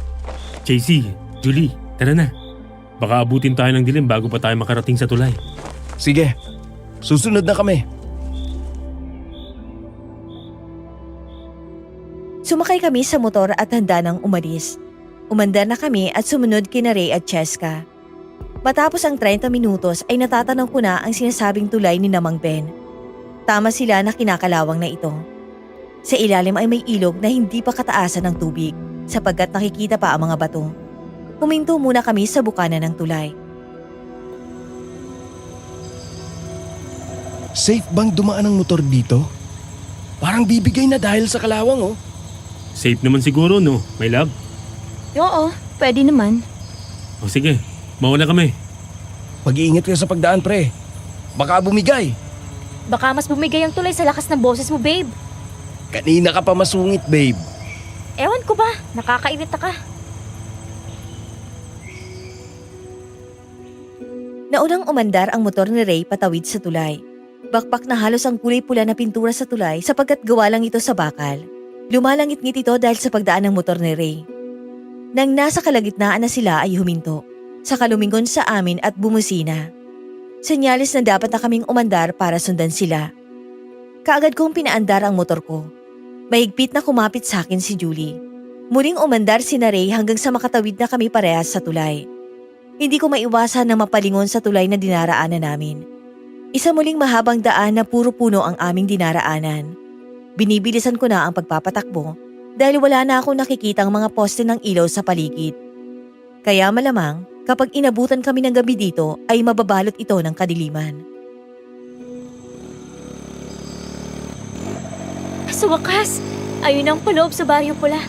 JC, Julie, tara na. Baka abutin tayo ng dilim bago pa tayo makarating sa tulay. Sige, susunod na kami. Sumakay kami sa motor at handa nang umalis. Umandar na kami at sumunod kina Ray at Cheska. Matapos ang 30 minutos ay natatanong ko na ang sinasabing tulay ni Namang Ben. Tama sila na kinakalawang na ito. Sa ilalim ay may ilog na hindi pa kataasan ng tubig sapagkat nakikita pa ang mga bato. Huminto muna kami sa bukana ng tulay. Safe bang dumaan ang motor dito? Parang bibigay na dahil sa kalawang, oh. Safe naman siguro, no? My love? Oo, pwede naman. O sige, mauna kami. Mag-iingat ka sa pagdaan, pre. Baka bumigay. Baka mas bumigay ang tulay sa lakas ng boses mo, babe. Kanina ka pa masungit, babe. Ewan ko ba, nakakairita ka. Naunang umandar ang motor ni Ray patawid sa tulay. Bakbak na halos ang kulay pula na pintura sa tulay sapagkat gawa lang ito sa bakal. Lumalangit-ngit ito dahil sa pagdaan ng motor ni Ray. Nang nasa kalagitnaan na sila ay huminto, saka lumingon sa amin at bumusina. Senyalis na dapat na kaming umandar para sundan sila. Kaagad kong pinaandar ang motor ko. Mahigpit na kumapit sa akin si Julie. Muling umandar si Ray hanggang sa makatawid na kami parehas sa tulay. Hindi ko maiwasan na mapalingon sa tulay na dinaraanan namin. Isa muling mahabang daan na puro puno ang aming dinaraanan. Binibilisan ko na ang pagpapatakbo dahil wala na akong nakikitang mga poste ng ilaw sa paligid. Kaya malamang kapag inabutan kami ng gabi dito ay mababalot ito ng kadiliman. Sa wakas, ayun ang paloob sa Baryo Pula.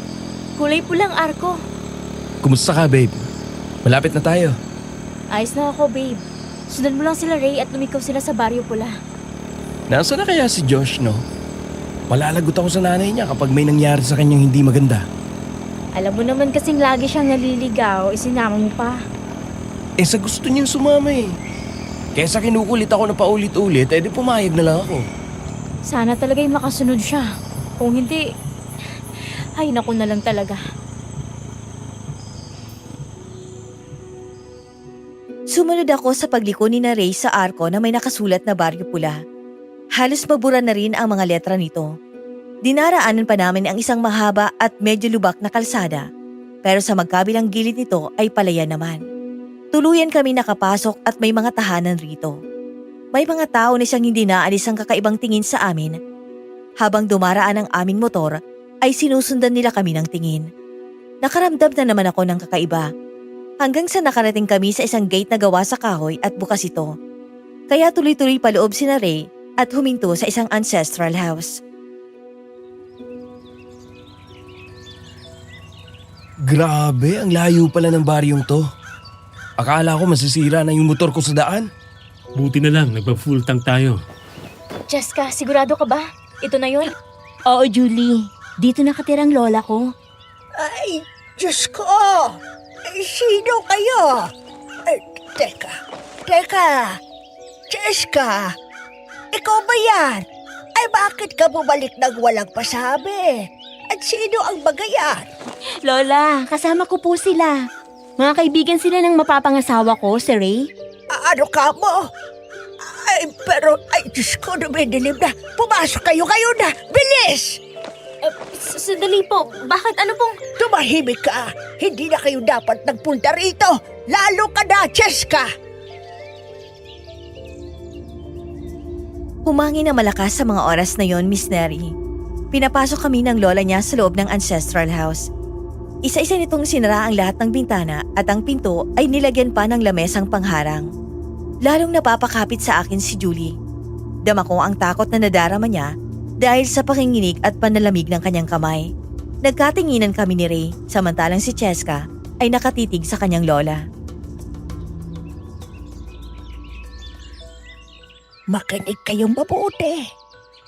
Kulay pulang arko. Kumusta ka, babe? Malapit na tayo. Ayos na ako, babe. Sundan mo lang sila Ray at lumikaw sila sa Baryo Pula. Nasaan na kaya si Josh, no? Malalagot ako sa nanay niya kapag may nangyari sa kanyang hindi maganda. Alam mo naman kasing lagi siyang naliligaw, isinama mo pa. Eh sa gusto niyang sumama eh. Kesa kinukulit ako na paulit-ulit, eh di pumayag na lang ako. Sana talaga'y makasunod siya. Kung hindi, ay naku na lang talaga. Sumunod ako sa pagliko ni Ray sa arko na may nakasulat na Baryo Pula. Halos mabura na rin ang mga letra nito. Dinaraanan pa namin ang isang mahaba at medyo lubak na kalsada. Pero sa magkabilang gilid nito ay palayan naman. Tuluyan kami nakapasok at may mga tahanan rito. May mga tao na siyang hindi naalis ang kakaibang tingin sa amin. Habang dumaraan ang aming motor, ay sinusundan nila kami ng tingin. Nakaramdam na naman ako ng kakaiba. Hanggang sa nakarating kami sa isang gate na gawa sa kahoy at bukas ito. Kaya tuloy-tuloy paloob si Ray at huminto sa isang ancestral house. Grabe, ang layo pala ng baryong to. Akala ko masisira na yung motor ko sa daan. Buti na lang, nagpa-full tank tayo. Jessica, sigurado ka ba? Ito na yun? Oo, Julie. Dito nakatirang lola ko. Ay, Diyos ko! Ay, sino kayo? Ay, teka. Cheska, ikaw ba yan? Ay, bakit ka bumalik nang walang pasabi? At sino ang bagayan? Lola, kasama ko po sila. Mga kaibigan sila ng mapapangasawa ko, si Ray. Ano ka mo? Ay, pero, ay, Diyos ko, dumidilim na. Pumasok kayo na. Bilis! Sandali po, bakit ano pong... Tumahimik ka. Hindi na kayo dapat nagpunta rito. Lalo ka na, Cheska. Humangin na malakas sa mga oras na yon, Miss Neri. Pinapasok kami ng lola niya sa loob ng ancestral house. Isa-isa nitong sinara ang lahat ng bintana at ang pinto ay nilagyan pa ng lamesang pangharang. Lalong napapakapit sa akin si Julie. Dama ko ang takot na nadarama niya dahil sa pakinginig at panalamig ng kanyang kamay. Nagkatinginan kami ni Ray samantalang si Cheska ay nakatitig sa kanyang lola. Makinig kayong mabuti.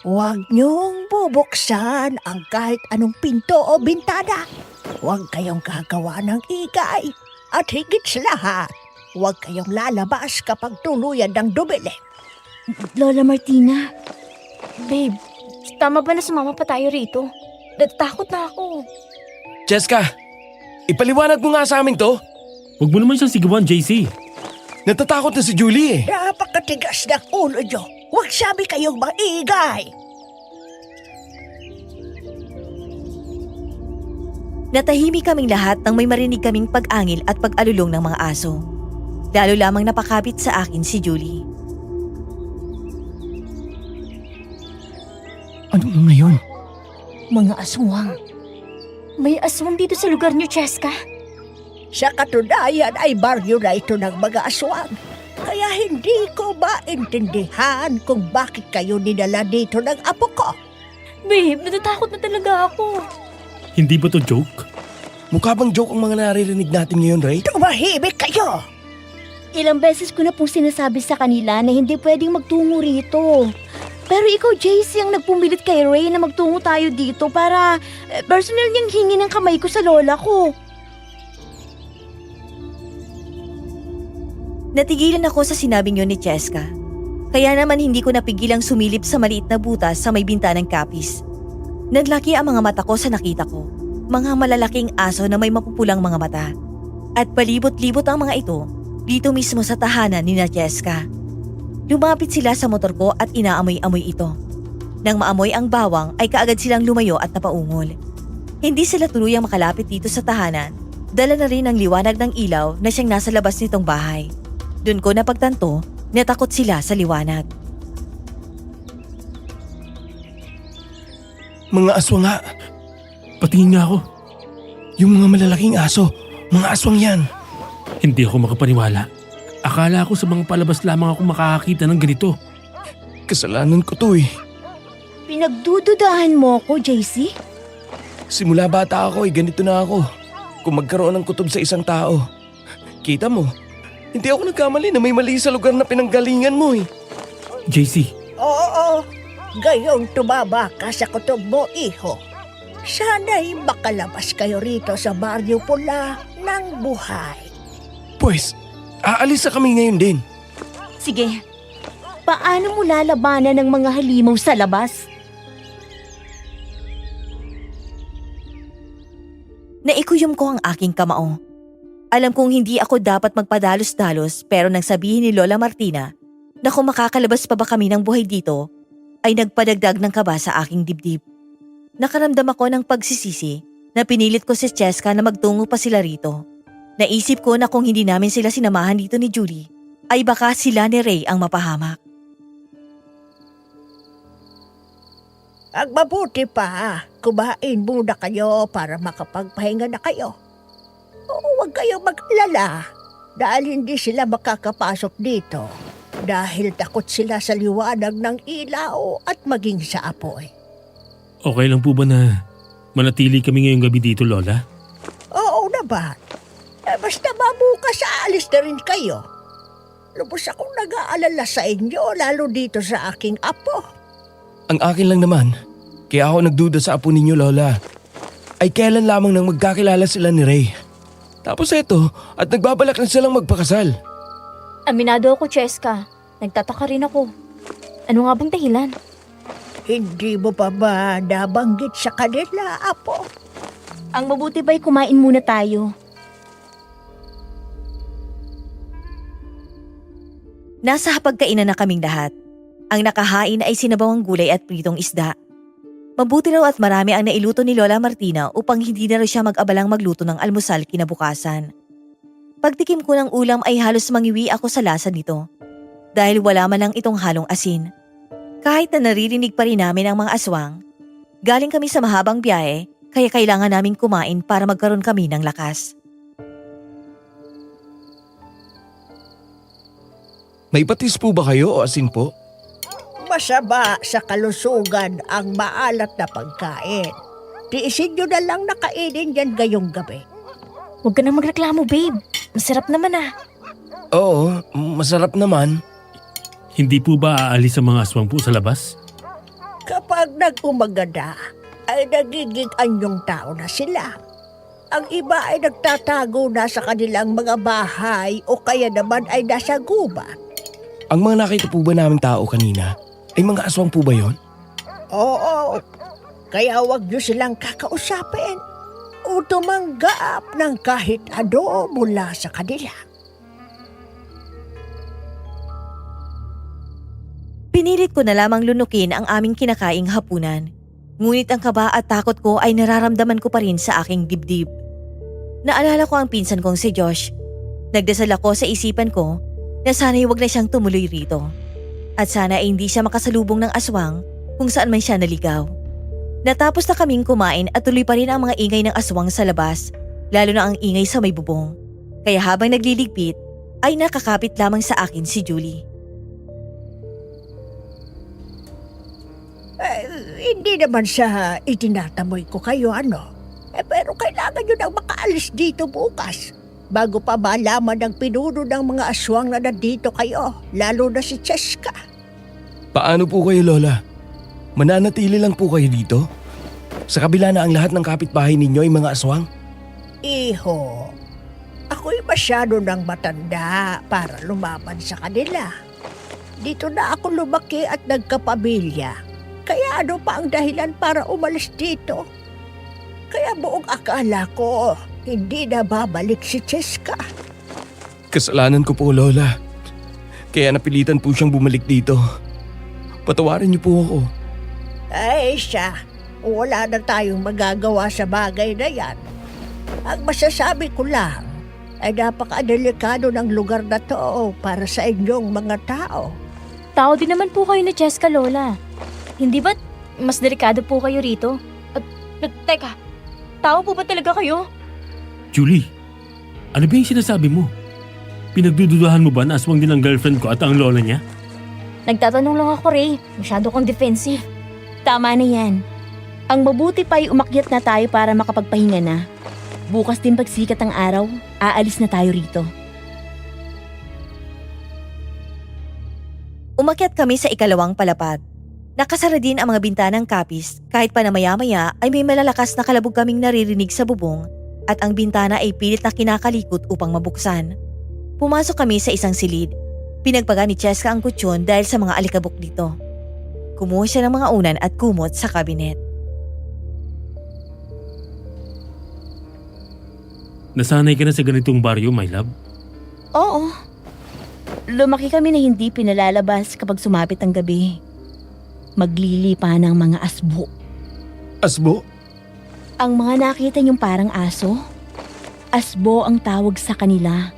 Huwag niyong bubuksan ang kahit anong pinto o bintana. Huwag kayong gagawa ng igay. At higit sa lahat, huwag kayong lalabas kapag tuluyan ng dumilim. Lola Martina, Babe, tama ba na sumama pa tayo rito? Natatakot na ako. Cheska, ipaliwanag mo nga sa amin to. Huwag mo naman siyang sigawan, JC. Natatakot na si Julie eh. Napakatigas ng ulo niyo. Huwag sabi kayong maingay. Natahimik kaming lahat nang may marinig kaming pag-angil at pag-alulong ng mga aso. Lalo lamang napakapit sa akin si Julie. Ano na ngayon? mga aswang. May aswang dito sa lugar niyo, Cheska. Sa katunayan ay baryo na ito ng mga aswang. Kaya hindi ko maintindihan kung bakit kayo dinala dito ng apo ko. Babe, natatakot na talaga ako. Hindi ba to joke? Mukha bang joke ang mga naririnig natin ngayon, Ray? Tumahimik kayo! Ilang beses ko na pong sinasabi sa kanila na hindi pwedeng magtungo rito. Pero ikaw, JC, ang nagpumilit kay Ray na magtungo tayo dito para personal niyang hingi ng kamay ko sa lola ko. Natigilan ako sa sinabing yun ni Cheska. Kaya naman hindi ko napigilang sumilip sa maliit na butas sa may bintanang kapis. Naglaki ang mga mata ko sa nakita ko. Mga malalaking aso na may mapupulang mga mata. At palibot-libot ang mga ito dito mismo sa tahanan ni na Cheska. Lumapit sila sa motor ko at inaamoy-amoy ito. Nang maamoy ang bawang ay kaagad silang lumayo at napaungol. Hindi sila tuluyang makalapit dito sa tahanan. Dala na rin ang liwanag ng ilaw na siyang nasa labas nitong bahay. Doon ko napagtanto na takot sila sa liwanag. Mga aswang nga. Patingin nga ako. Yung mga malalaking aso. Mga aswang yan. Hindi ako makapaniwala. Akala ko sa mga palabas lamang ako makakakita ng ganito. Kasalanan ko to eh. Pinagdududahan mo ko, JC? Simula bata ako ganito na ako. Kung magkaroon ng kutob sa isang tao. Kita mo, hindi ako nagkamali na may mali sa lugar na pinanggalingan mo eh. JC, Oo, gayong tumaba ka sa kutob mo, iho. Sana'y makalabas kayo rito sa Baryo Pula ng buhay. Pues, aalis na kami ngayon din. Sige, paano mo lalabanan ng mga halimaw sa labas? Naikuyom ko ang aking kamao. Alam kong hindi ako dapat magpadalos-dalos pero nang sabihin ni Lola Martina na kung makakalabas pa ba kami ng buhay dito, ay nagpadagdag ng kaba sa aking dibdib. Nakaramdam ako ng pagsisisi na pinilit ko si Cheska na magtungo pa sila rito. Naisip ko na kung hindi namin sila sinamahan dito ni Julie, ay baka sila ni Ray ang mapahamak. Ang mabuti pa, kumain muna kayo para makapagpahinga na kayo. Huwag kayong mag-alala dahil hindi sila makakapasok dito dahil takot sila sa liwanag ng ilaw at maging sa apoy. okay lang po ba na manatili kami ngayong gabi dito, Lola? Oo naman. Basta mabukas aalis na rin kayo. Lubos akong nag-aalala sa inyo lalo dito sa aking apo. Ang akin lang naman, kaya ako nagduda sa apo ninyo, Lola. Ay kailan lamang nang magkakilala sila ni Ray. Tapos eto, at nagbabalak na silang magpakasal. Aminado ako, Cheska. Nagtataka rin ako. Ano nga bang dahilan? Hindi mo pa ba nabanggit sa kanila, apo? Ang mabuti ba'y kumain muna tayo? Nasa hapagkainan na kaming lahat. Ang nakahain ay sinabawang gulay at pritong isda. Mabuti raw at marami ang nailuto ni Lola Martina upang hindi na raw siya mag-abalang magluto ng almusal kinabukasan. Pagtikim ko ng ulam ay halos mangiwi ako sa lasa nito. Dahil wala man lang itong halong asin. Kahit na naririnig pa rin namin ang mga aswang, galing kami sa mahabang biyahe kaya kailangan naming kumain para magkaroon kami ng lakas. May patis po ba kayo o asin po? Masama sa kalusugan ang maalat na pagkain. Tiisin nyo na lang na kainin yan ngayong gabi. Huwag ka na magreklamo, babe. Masarap naman ah. Oo, masarap naman. Hindi po ba aalis ang mga aswang po sa labas? Kapag nag-umaga na, ay nagiging anyong tao na sila. Ang iba ay nagtatago na sa kanilang mga bahay o kaya naman ay nasa gubat. Ang mga nakita po ba namin tao kanina, ay mga aswang po ba yon? Oo, kaya wag nyo silang kakausapin o tumanggap ng kahit ano mula sa kanila. Pinilit ko na lamang lunukin ang aming kinakaing hapunan. Ngunit ang kaba at takot ko ay nararamdaman ko pa rin sa aking dibdib. Naalala ko ang pinsan kong si Josh. Nagdasal ako sa isipan ko na sana'y wag na siyang tumuloy rito. At sana ay hindi siya makasalubong ng aswang kung saan man siya naligaw. Natapos na kaming kumain at tuloy pa rin ang mga ingay ng aswang sa labas, lalo na ang ingay sa may bubong. Kaya habang nagliligpit, ay nakakapit lamang sa akin si Julie. Hindi naman sa itinatamoy ko kayo, ano? Pero kailangan nyo nang makaalis dito bukas. Bago pa malaman ng pinuno ng mga aswang na nandito kayo, lalo na si Cheska. Paano po kayo, Lola? Mananatili lang po kayo dito? Sa kabila na ang lahat ng kapitbahay ninyo ay mga aswang? Iho, ako'y masyado nang matanda para lumaban sa kanila. Dito na ako lumaki at nagkapamilya. Kaya ano pa ang dahilan para umalis dito? Kaya buong akala ko, hindi na babalik si Cheska. Kasalanan ko po, Lola. Kaya napilitan po siyang bumalik dito. Patawarin niyo po ako. Ay siya, wala na tayong magagawa sa bagay na yan. Ang masasabi ko lang ay napakadelikado ng lugar na to para sa inyong mga tao. Tao din naman po kayo na Cheska, Lola. Hindi ba't mas delikado po kayo rito? Teka, tao po ba talaga kayo? Julie, ano ba yung sinasabi mo? Pinagdududahan mo ba na aswang din ang girlfriend ko at ang lola niya? Nagtatanong lang ako, Ray. Masyado kang defensive. Tama na yan. Ang mabuti pa ay umakyat na tayo para makapagpahinga na. Bukas din pagsikat ng araw, aalis na tayo rito. Umakyat kami sa ikalawang palapag. Nakasara din ang mga bintanang kapis kahit pa na maya-maya ay may malalakas na kalabog kaming naririnig sa bubong at ang bintana ay pilit na kinakalikot upang mabuksan. Pumasok kami sa isang silid. Pinagpaga ni Cheska ang kutsyon dahil sa mga alikabok dito. Kumuha siya ng mga unan at kumot sa kabinet. Nasanay ka na sa ganitong baryo, my love? Oo. Lumaki kami na hindi pinalalabas kapag sumapit ang gabi. Maglilipa ng mga asbo. Asbo? Ang mga nakita niyong parang aso, asbo ang tawag sa kanila.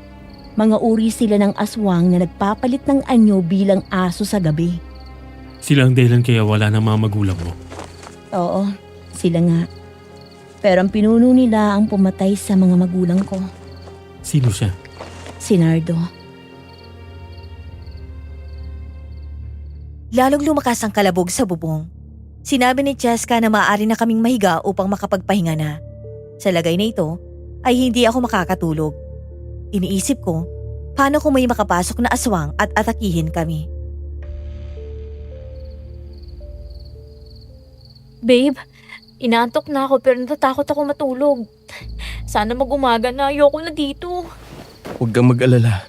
Mga uri sila ng aswang na nagpapalit ng anyo bilang aso sa gabi. Sila ang dahilan kaya wala ng mga magulang mo. Oo, sila nga. Pero ang pinuno nila ang pumatay sa mga magulang ko. Sino siya? Si Nardo. Lalong lumakas ang kalabog sa bubong. Sinabi ni Cheska na maaari na kaming mahiga upang makapagpahinga na. Sa lagay na ito, ay hindi ako makakatulog. Iniisip ko, paano kung may makapasok na aswang at atakihin kami? Babe, inaantok na ako pero natatakot ako matulog. Sana mag-umaga na, ayoko na dito. Huwag kang mag-alala.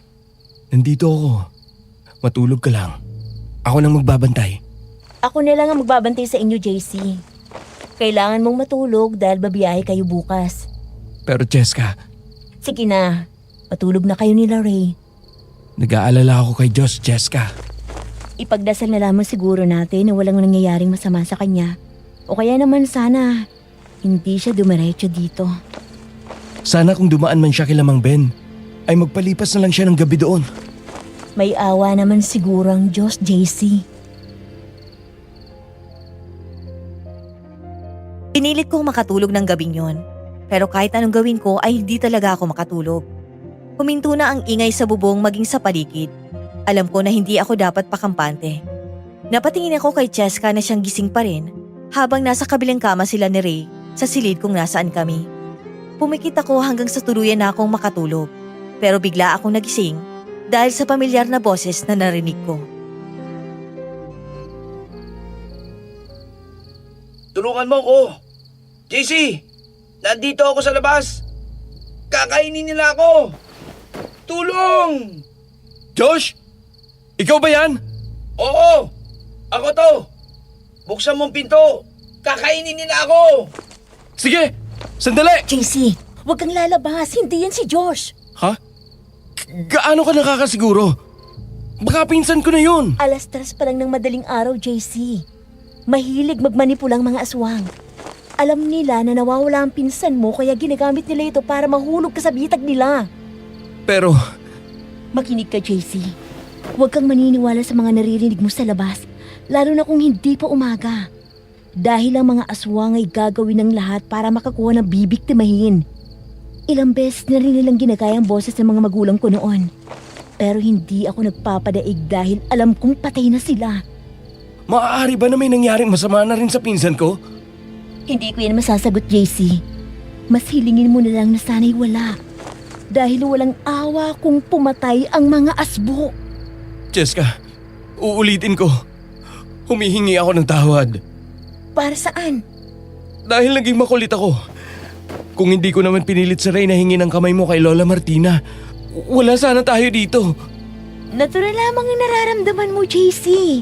Nandito ako. Matulog ka lang. Ako nang magbabantay. Ako na lang ang magbabantay sa inyo, JC. Kailangan mong matulog dahil babiyahe kayo bukas. Pero Cheska, Sige na, matulog na kayo nila, Ray. nag-aalala ako kay Josh, Cheska. Ipagdasal na lamang siguro natin na walang nangyayaring masama sa kanya. O kaya naman sana, hindi siya dumiretso dito. Sana kung dumaan man siya kay Lamang Ben, ay magpalipas na lang siya ng gabi doon. May awa naman siguro ang Diyos, JC. Pinilit kong makatulog ng gabing yon. Pero kahit anong gawin ko ay hindi talaga ako makatulog. Huminto na ang ingay sa bubong maging sa paligid. Alam ko na hindi ako dapat pakampante. Napatingin ako kay Cheska na siyang gising pa rin habang nasa kabilang kama sila ni Ray sa silid kung nasaan kami. Pumikit ako hanggang sa tuluyan na akong makatulog. Pero bigla akong nagising dahil sa pamilyar na boses na narinig ko. Tulungan mo ko. JC, nandito ako sa labas. Kakainin nila ako. Tulong! Josh? Ikaw ba yan? Oo, ako to. Buksan mong pinto. Kakainin nila ako. Sige, sandali! JC, huwag kang lalabas. Hindi yan si Josh. Ha? Gaano ka nakakasiguro? Baka pinsan ko na yun. 3:00 pa lang ng madaling araw, JC. Mahilig magmanipulang mga aswang. Alam nila na nawawala ang pinsan mo kaya ginagamit nila ito para mahulog ka sa bitag nila. Pero, Makinig ka, JC. Huwag kang maniniwala sa mga naririnig mo sa labas, lalo na kung hindi pa umaga. Dahil ang mga aswang ay gagawin ng lahat para makakuha ng bibiktimahin. Ilang beses na rin nilang ginagaya ang boses ng mga magulang ko noon. Pero hindi ako nagpapadaig dahil alam kong patay na sila. maaari ba na may nangyaring masama na rin sa pinsan ko? Hindi ko yan masasagot, JC. Mas hilingin mo na lang na sana'y wala. Dahil walang awa kung pumatay ang mga asbo. Cheska, uulitin ko. Humihingi ako ng tawad. Para saan? Dahil naging makulit ako. Kung hindi ko naman pinilit si Ray na hingi ng kamay mo kay Lola Martina, wala sana tayo dito. Natural lamang ang nararamdaman mo, JC.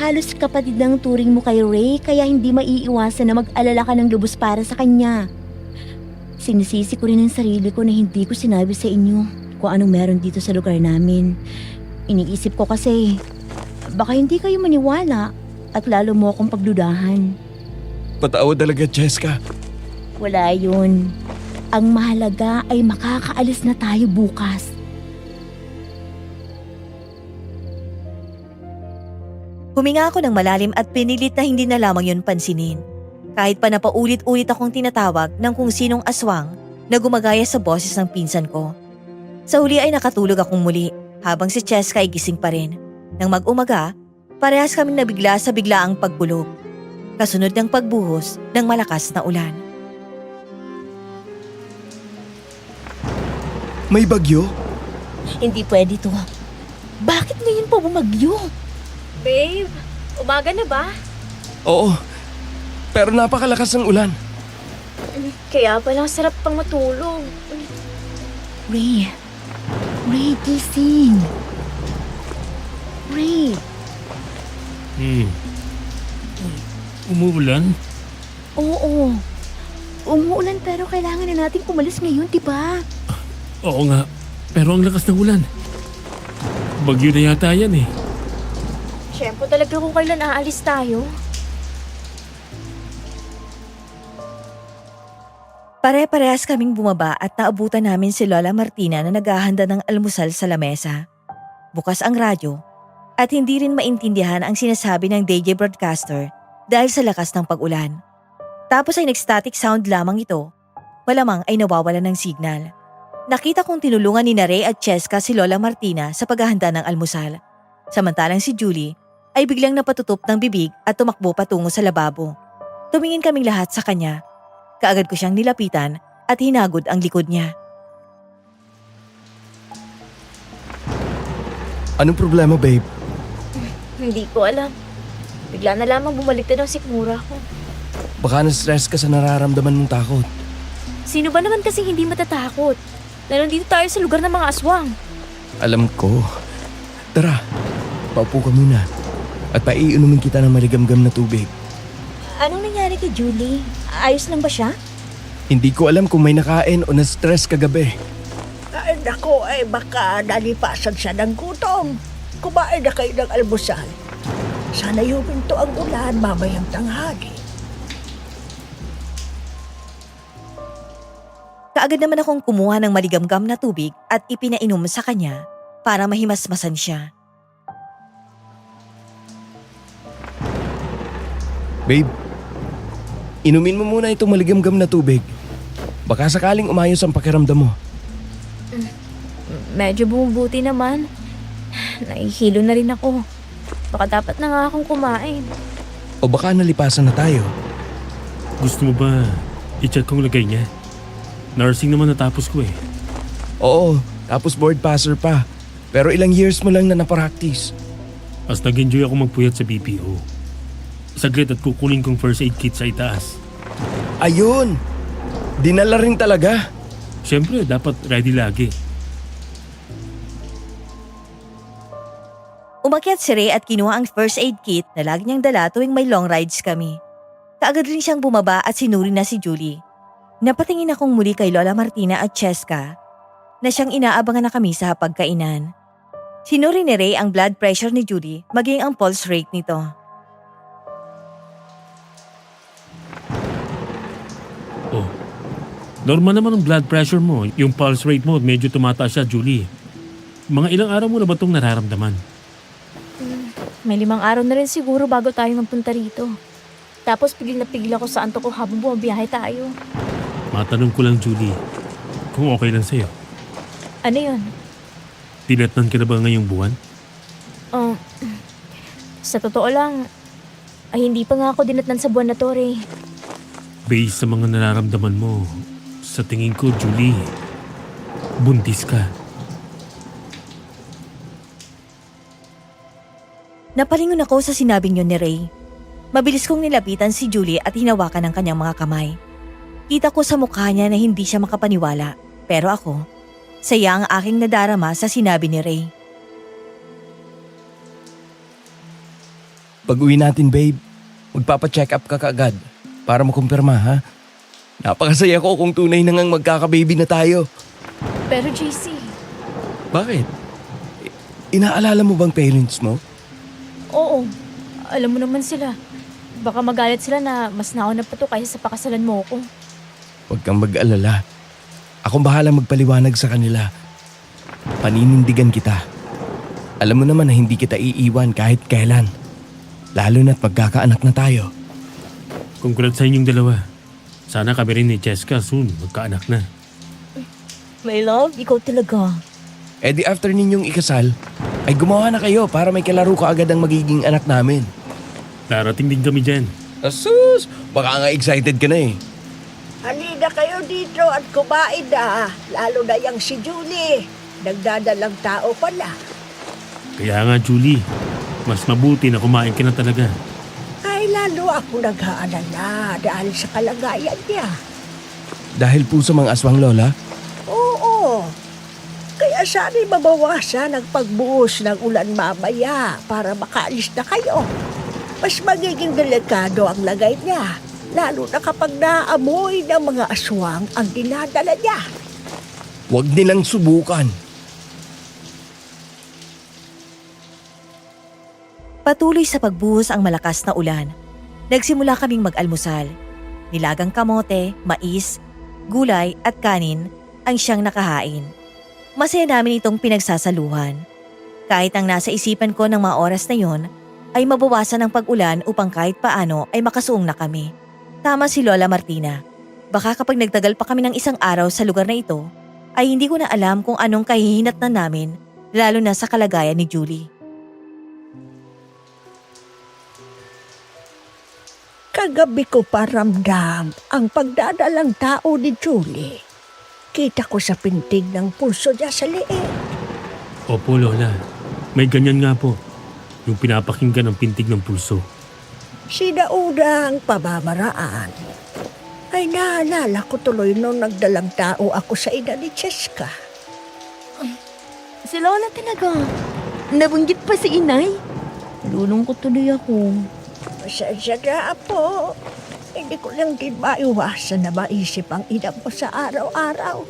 Halos kapatid ng turing mo kay Ray kaya hindi maiiwasan na mag-alala ka ng lubos para sa kanya. Sinisisi ko rin ang sarili ko na hindi ko sinabi sa inyo kung anong meron dito sa lugar namin. Iniisip ko kasi, baka hindi kayo maniwala at lalo mo akong pagdudahan. Patawad talaga, Cheska. Wala yun. Ang mahalaga ay makakaalis na tayo bukas. Huminga ako ng malalim at pinilit na hindi na lamang yun pansinin. Kahit pa napaulit-ulit akong tinatawag ng kung sinong aswang na gumagaya sa boses ng pinsan ko. Sa huli ay nakatulog akong muli habang si Cheska ay gising pa rin. Nang mag-umaga, parehas kaming nabigla sa biglaang pagbulog. Kasunod ng pagbuhos ng malakas na ulan. May bagyo? Hindi pwede to. Bakit ngayon pa bumagyo? Babe, umaga na ba? Oo, pero napakalakas ng ulan. Kaya pala sarap pang matulog. Ray. Ray, gising. Ray. Umuulan? Oo. Umuulan pero kailangan na natin umalis ngayon, diba? Oo nga, pero ang lakas ng ulan. Bagyo na yata yan eh. Siyempre talaga kung kailan aalis tayo. Pare-parehas kaming bumaba at naabutan namin si Lola Martina na naghahanda ng almusal sa lamesa. Bukas ang radyo at hindi rin maintindihan ang sinasabi ng DJ broadcaster dahil sa lakas ng pag-ulan. Tapos ay nag-static sound lamang ito. Malamang ay nawawalan ng signal. Nakita kong tinulungan ni Ray at Cheska si Lola Martina sa paghahanda ng almusal. Samantalang si Julie ay biglang napatutup ng bibig at tumakbo patungo sa lababo. Tumingin kaming lahat sa kanya. Kaagad ko siyang nilapitan at hinagod ang likod niya. Anong problema, babe? Hindi ko alam. Bigla na lamang bumaliktad ang sikmura ko. Baka na-stress ka sa nararamdaman mong takot. Sino ba naman kasi hindi matatakot? Lalo dito tayo sa lugar ng mga aswang. Alam ko. Tara, paupo ka muna. At paiinumin kita ng maligamgam na tubig. Anong nangyari kay Julie? Ayos lang ba siya? Hindi ko alam kung may nakain o na-stress kagabi. Ay, nako, ay baka nalipasan siya ng gutom. Kumain na kayo ng almusal. Sana yuminto ang ulan mamayang tanghali. Kaagad naman akong kumuha ng maligamgam na tubig at ipinainom sa kanya para mahimasmasan siya. Babe, inumin mo muna itong maligamgam na tubig. Baka sakaling umayos ang pakiramdam mo. Medyo bumubuti naman. Nahihilo na rin ako. Baka dapat na nga akong kumain. O baka nalipasan na tayo? Gusto mo ba i-check kung lagay niya? Nursing naman natapos ko eh. Oo, tapos board passer pa. Pero ilang years mo lang na napractice. As nag-enjoy ako magpuyat sa BPO. Saglit at kukunin kong first aid kit sa itaas. Ayun! Dinala rin talaga. Siyempre, dapat ready lagi. Umakyat si Ray at kinuha ang first aid kit na lagi niyang dala tuwing may long rides kami. Kaagad rin siyang bumaba at sinuri na si Julie. Napatingin akong muli kay Lola Martina at Cheska na siyang inaabangan na kami sa pagkainan. Sinuri ni Ray ang blood pressure ni Julie maging ang pulse rate nito. Oh, normal naman ang blood pressure mo. Yung pulse rate mo medyo tumataas siya, Julie. Mga ilang araw mo na ba itong nararamdaman? May 5 araw na rin siguro bago tayo magpunta rito. Tapos pigil na pigil ako sa antok ko habang bumabiyahe tayo. Matanong ko lang, Julie, kung okay lang sa'yo. Ano yun? Tinatnan ka na ba ngayong buwan? Sa totoo lang, ay hindi pa nga ako dinatnan sa buwan na to, Ray. Based sa mga nararamdaman mo, sa tingin ko, Julie, buntis ka. Napalingon ako sa sinabing yun ni Ray. Mabilis kong nilapitan si Julie at hinawakan ang kanyang mga kamay. Kita ko sa mukha niya na hindi siya makapaniwala. Pero ako, saya ang aking nadarama sa sinabi ni Ray. Pag-uwi natin, babe, magpapacheck up ka kaagad para makumpirma, ha? Napakasaya ko kung tunay na ngang magkakababy na tayo. Pero JC, Bakit? Inaalala mo bang parents mo? oo, alam mo naman sila. Baka magalit sila na mas nauna pa to kaysa sa pakasalan mo ko. Huwag kang mag-alala. Akong bahala magpaliwanag sa kanila. Paninindigan kita. Alam mo naman na hindi kita iiwan kahit kailan. Lalo na't magkakaanak na tayo. Congrats sa inyong dalawa. Sana kami rin ni Cheska soon magkaanak na. My love, ikaw talaga. Eh di after ninyong ikasal, ay gumawa na kayo para may kalaro ka agad ang magiging anak namin. Darating din kami dyan. Asus! Baka nga excited ka na eh. Halina kayo dito at kumain na. Lalo na yung si Julie. Nagdadalang tao pala. Kaya nga, Julie, mas mabuti na kumain ka na talaga. Ay, lalo ako nag-aalala dahil sa kalagayan niya. Dahil po sa mga aswang, Lola? Oo. Kaya sana'y mabawasan ang pagbuhos ng ulan mamaya para makaalis na kayo. Mas magiging delikado ang lagay niya, lalo na kapag naamoy ng mga aswang ang dinadala niya. Huwag nilang subukan. Patuloy sa pagbuhos ang malakas na ulan. Nagsimula kaming mag-almusal. Nilagang kamote, mais, gulay at kanin ang siyang nakahain. Masaya namin itong pinagsasaluhan. Kahit ang nasa isipan ko ng mga oras na yon ay mabawasan ang pag-ulan upang kahit paano ay makasuong na kami. Tama si Lola Martina. Baka kapag nagtagal pa kami ng 1 araw sa lugar na ito, ay hindi ko na alam kung anong kahihinatnan namin, lalo na sa kalagayan ni Julie. Kagabi ko pa ramdam ang pagdadalang tao ni Julie. Kita ko sa pintig ng pulso niya sa liig. Opo, Lola. May ganyan nga po. Yung pinapakinggan ang pintig ng pulso. Sinaunang pamamaraan. Ay naalala ko tuloy nung nagdalang tao ako sa ina ni Cheska. Si Lola talaga. Nabanggit pa si inay. Nalulungkot tuloy ako. Pasensya na po. Hindi ko lang din maiwasan na maisip ang ina mo sa araw-araw.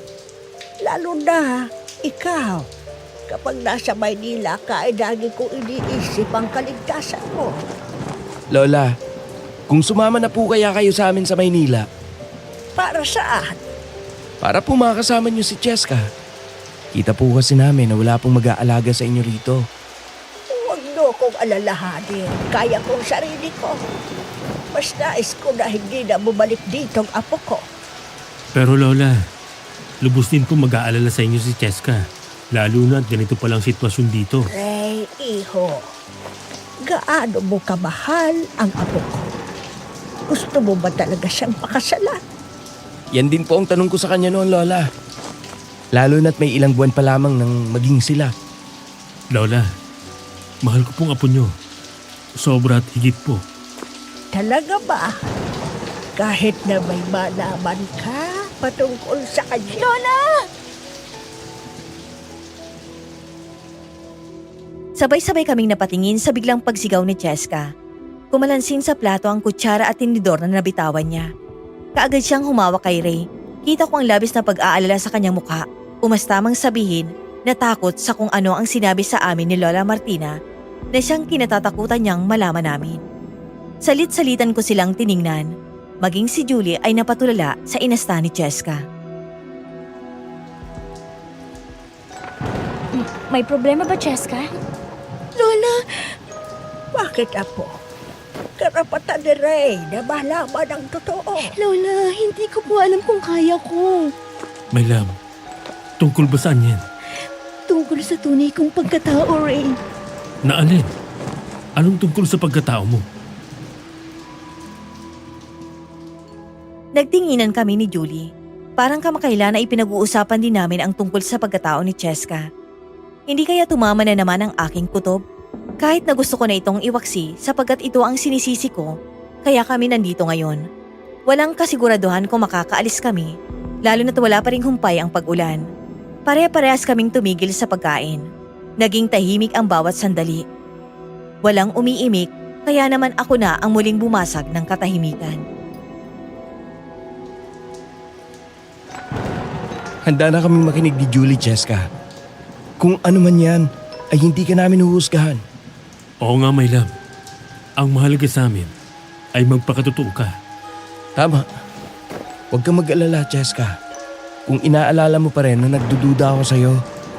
Lalo na ikaw. Kapag nasa Maynila ka, ay lagi kong iniisip ang kaligtasan mo. Lola, kung sumama na po kaya kayo sa amin sa Maynila, Para saan? para po makasama niyo si Cheska. Kita po kasi namin na wala pong mag-aalaga sa inyo rito. Huwag mo kong alalahanin. Kaya kong sarili ko. Mas nais ko na hindi na bumalik dito ang apo ko. Pero Lola, lubos din po mag-aalala sa inyo si Cheska. Lalo na ganito palang sitwasyon dito. Ray, Iho, gaano mo kamahal ang apo ko? Gusto mo ba talaga siyang pakasalan? Yan din po ang tanong ko sa kanya noon, Lola. Lalo na't may ilang buwan pa lamang nang maging sila. Lola, mahal ko pong apo nyo. Sobra at higit po. Talaga ba? Kahit na may malaman ka patungkol sa kanya. Lola! Sabay-sabay kaming napatingin sa biglang pagsigaw ni Cheska. Kumalansin sa plato ang kutsara at tinidor na nabitawan niya. Kaagad siyang humawak kay Ray. Kita ko ang labis na pag-aalala sa kanyang mukha. Umastamang sabihin na takot sa kung ano ang sinabi sa amin ni Lola Martina na siyang kinatatakutan niyang malaman namin. Salit-salitan ko silang tiningnan. Maging si Julie ay napatulala sa inasta ni Cheska. May problema ba, Cheska? Lola, bakit apo? Karapatan ni Ray na malaman ang totoo. Lola, hindi ko po alam kung kaya ko. My love, tungkol ba saan yan? Tungkol sa tunay kong pagkatao, Ray. Na alin? Anong tungkol sa pagkatao mo? Nagtinginan kami ni Julie. Parang kamakailan na ipinag-uusapan din namin ang tungkol sa pagkatao ni Cheska. Hindi kaya tumama na naman ang aking kutob? Kahit na gusto ko na itong iwaksi sapagkat ito ang sinisisi ko, kaya kami nandito ngayon. Walang kasiguraduhan kung makakaalis kami, lalo na't wala pa ring humpay ang pag-ulan. Pare-parehas kaming tumigil sa pagkain. Naging tahimik ang bawat sandali. Walang umiimik, kaya naman ako na ang muling bumasag ng katahimikan. Handa na kaming makinig ni Julie, Cheska. Kung ano man yan, ay hindi ka namin huhusgahan. Oo nga, my love. Ang mahalaga sa amin ay magpakatotoo ka. Tama. Huwag kang mag-alala, Cheska. Kung inaalala mo pa rin na nagdududa ako sa'yo,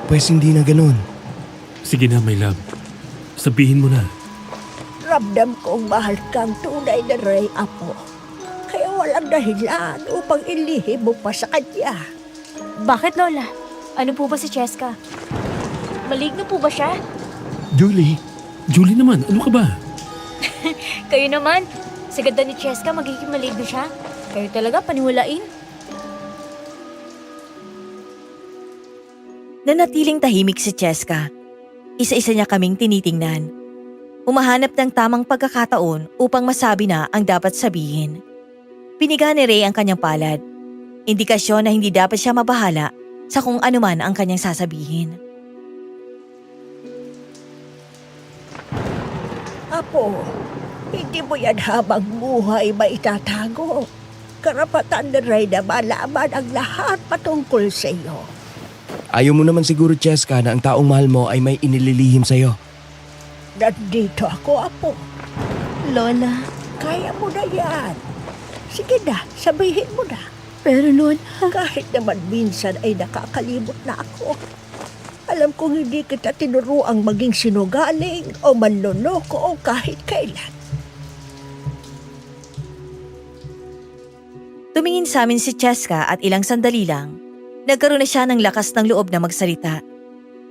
pues hindi na ganun. Sige na, my love. Sabihin mo na. Ramdam kong mahal kang tunay na Ray, apo. Kaya walang dahilan upang ilihim mo pa sa kanya. Bakit, Lola? Ano po ba si Cheska? Maligno po ba siya? Julie, Julie naman, ano ka ba? Kayo naman. Sa ganda ni Cheska, magiging maligno siya. Kayo talaga, paniwalain. Nanatiling tahimik si Cheska. Isa-isa niya kaming tinitingnan. Umahanap ng tamang pagkakataon upang masabi na ang dapat sabihin. Piniga ni Ray ang kanyang palad. Indikasyon na hindi dapat siya mabahala sa kung ano man ang kanyang sasabihin. Apo, hindi mo yan habang buhay maitatago. Karapatan ni Ray na malaman ang lahat patungkol sa iyo. ayaw mo naman siguro, Cheska, na ang taong mahal mo ay may inililihim sa'yo. Nandito ako, apo. Lola, Kaya mo na yan. Sige na, sabihin mo na. pero Lola, Kahit naman minsan ay nakakalimot na ako. Alam kong hindi kita tinuruang maging sinugaling o manloloko o kahit kailan. Tumingin sa amin si Cheska at ilang sandali lang, nagkaroon na siya ng lakas ng loob na magsalita.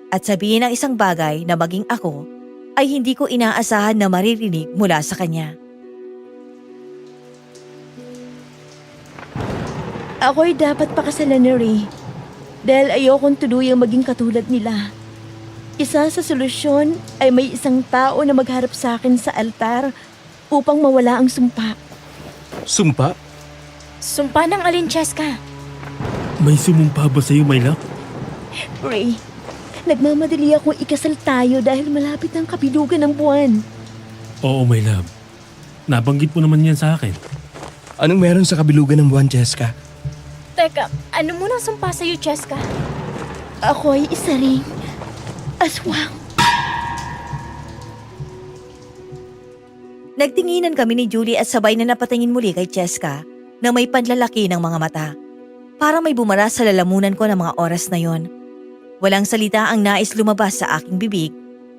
At sabihin ang isang bagay na maging ako ay hindi ko inaasahan na maririnig mula sa kanya. ako'y dapat pakasalan ni Ray. Dahil ayokong tuluyang maging katulad nila. Isa sa solusyon ay may isang tao na magharap sa akin sa altar upang mawala ang sumpa. Sumpa? Sumpa ng alin, Cheska? May sumumpa ba sa'yo, my love? Ray, nagmamadali akong ikasal tayo dahil malapit ang kabilugan ng buwan. Oo, my love. Nabanggit mo naman yan sa akin. Anong meron sa kabilugan ng buwan, Cheska? Teka, ano mo nang sumpa sa'yo, Cheska? Ako ay isa ring aswang. Nagtinginan kami ni Julie at sabay na napatingin muli kay Cheska na may panlalaki ng mga mata. Parang may bumara sa lalamunan ko ng mga oras na yon. Walang salita ang nais lumabas sa aking bibig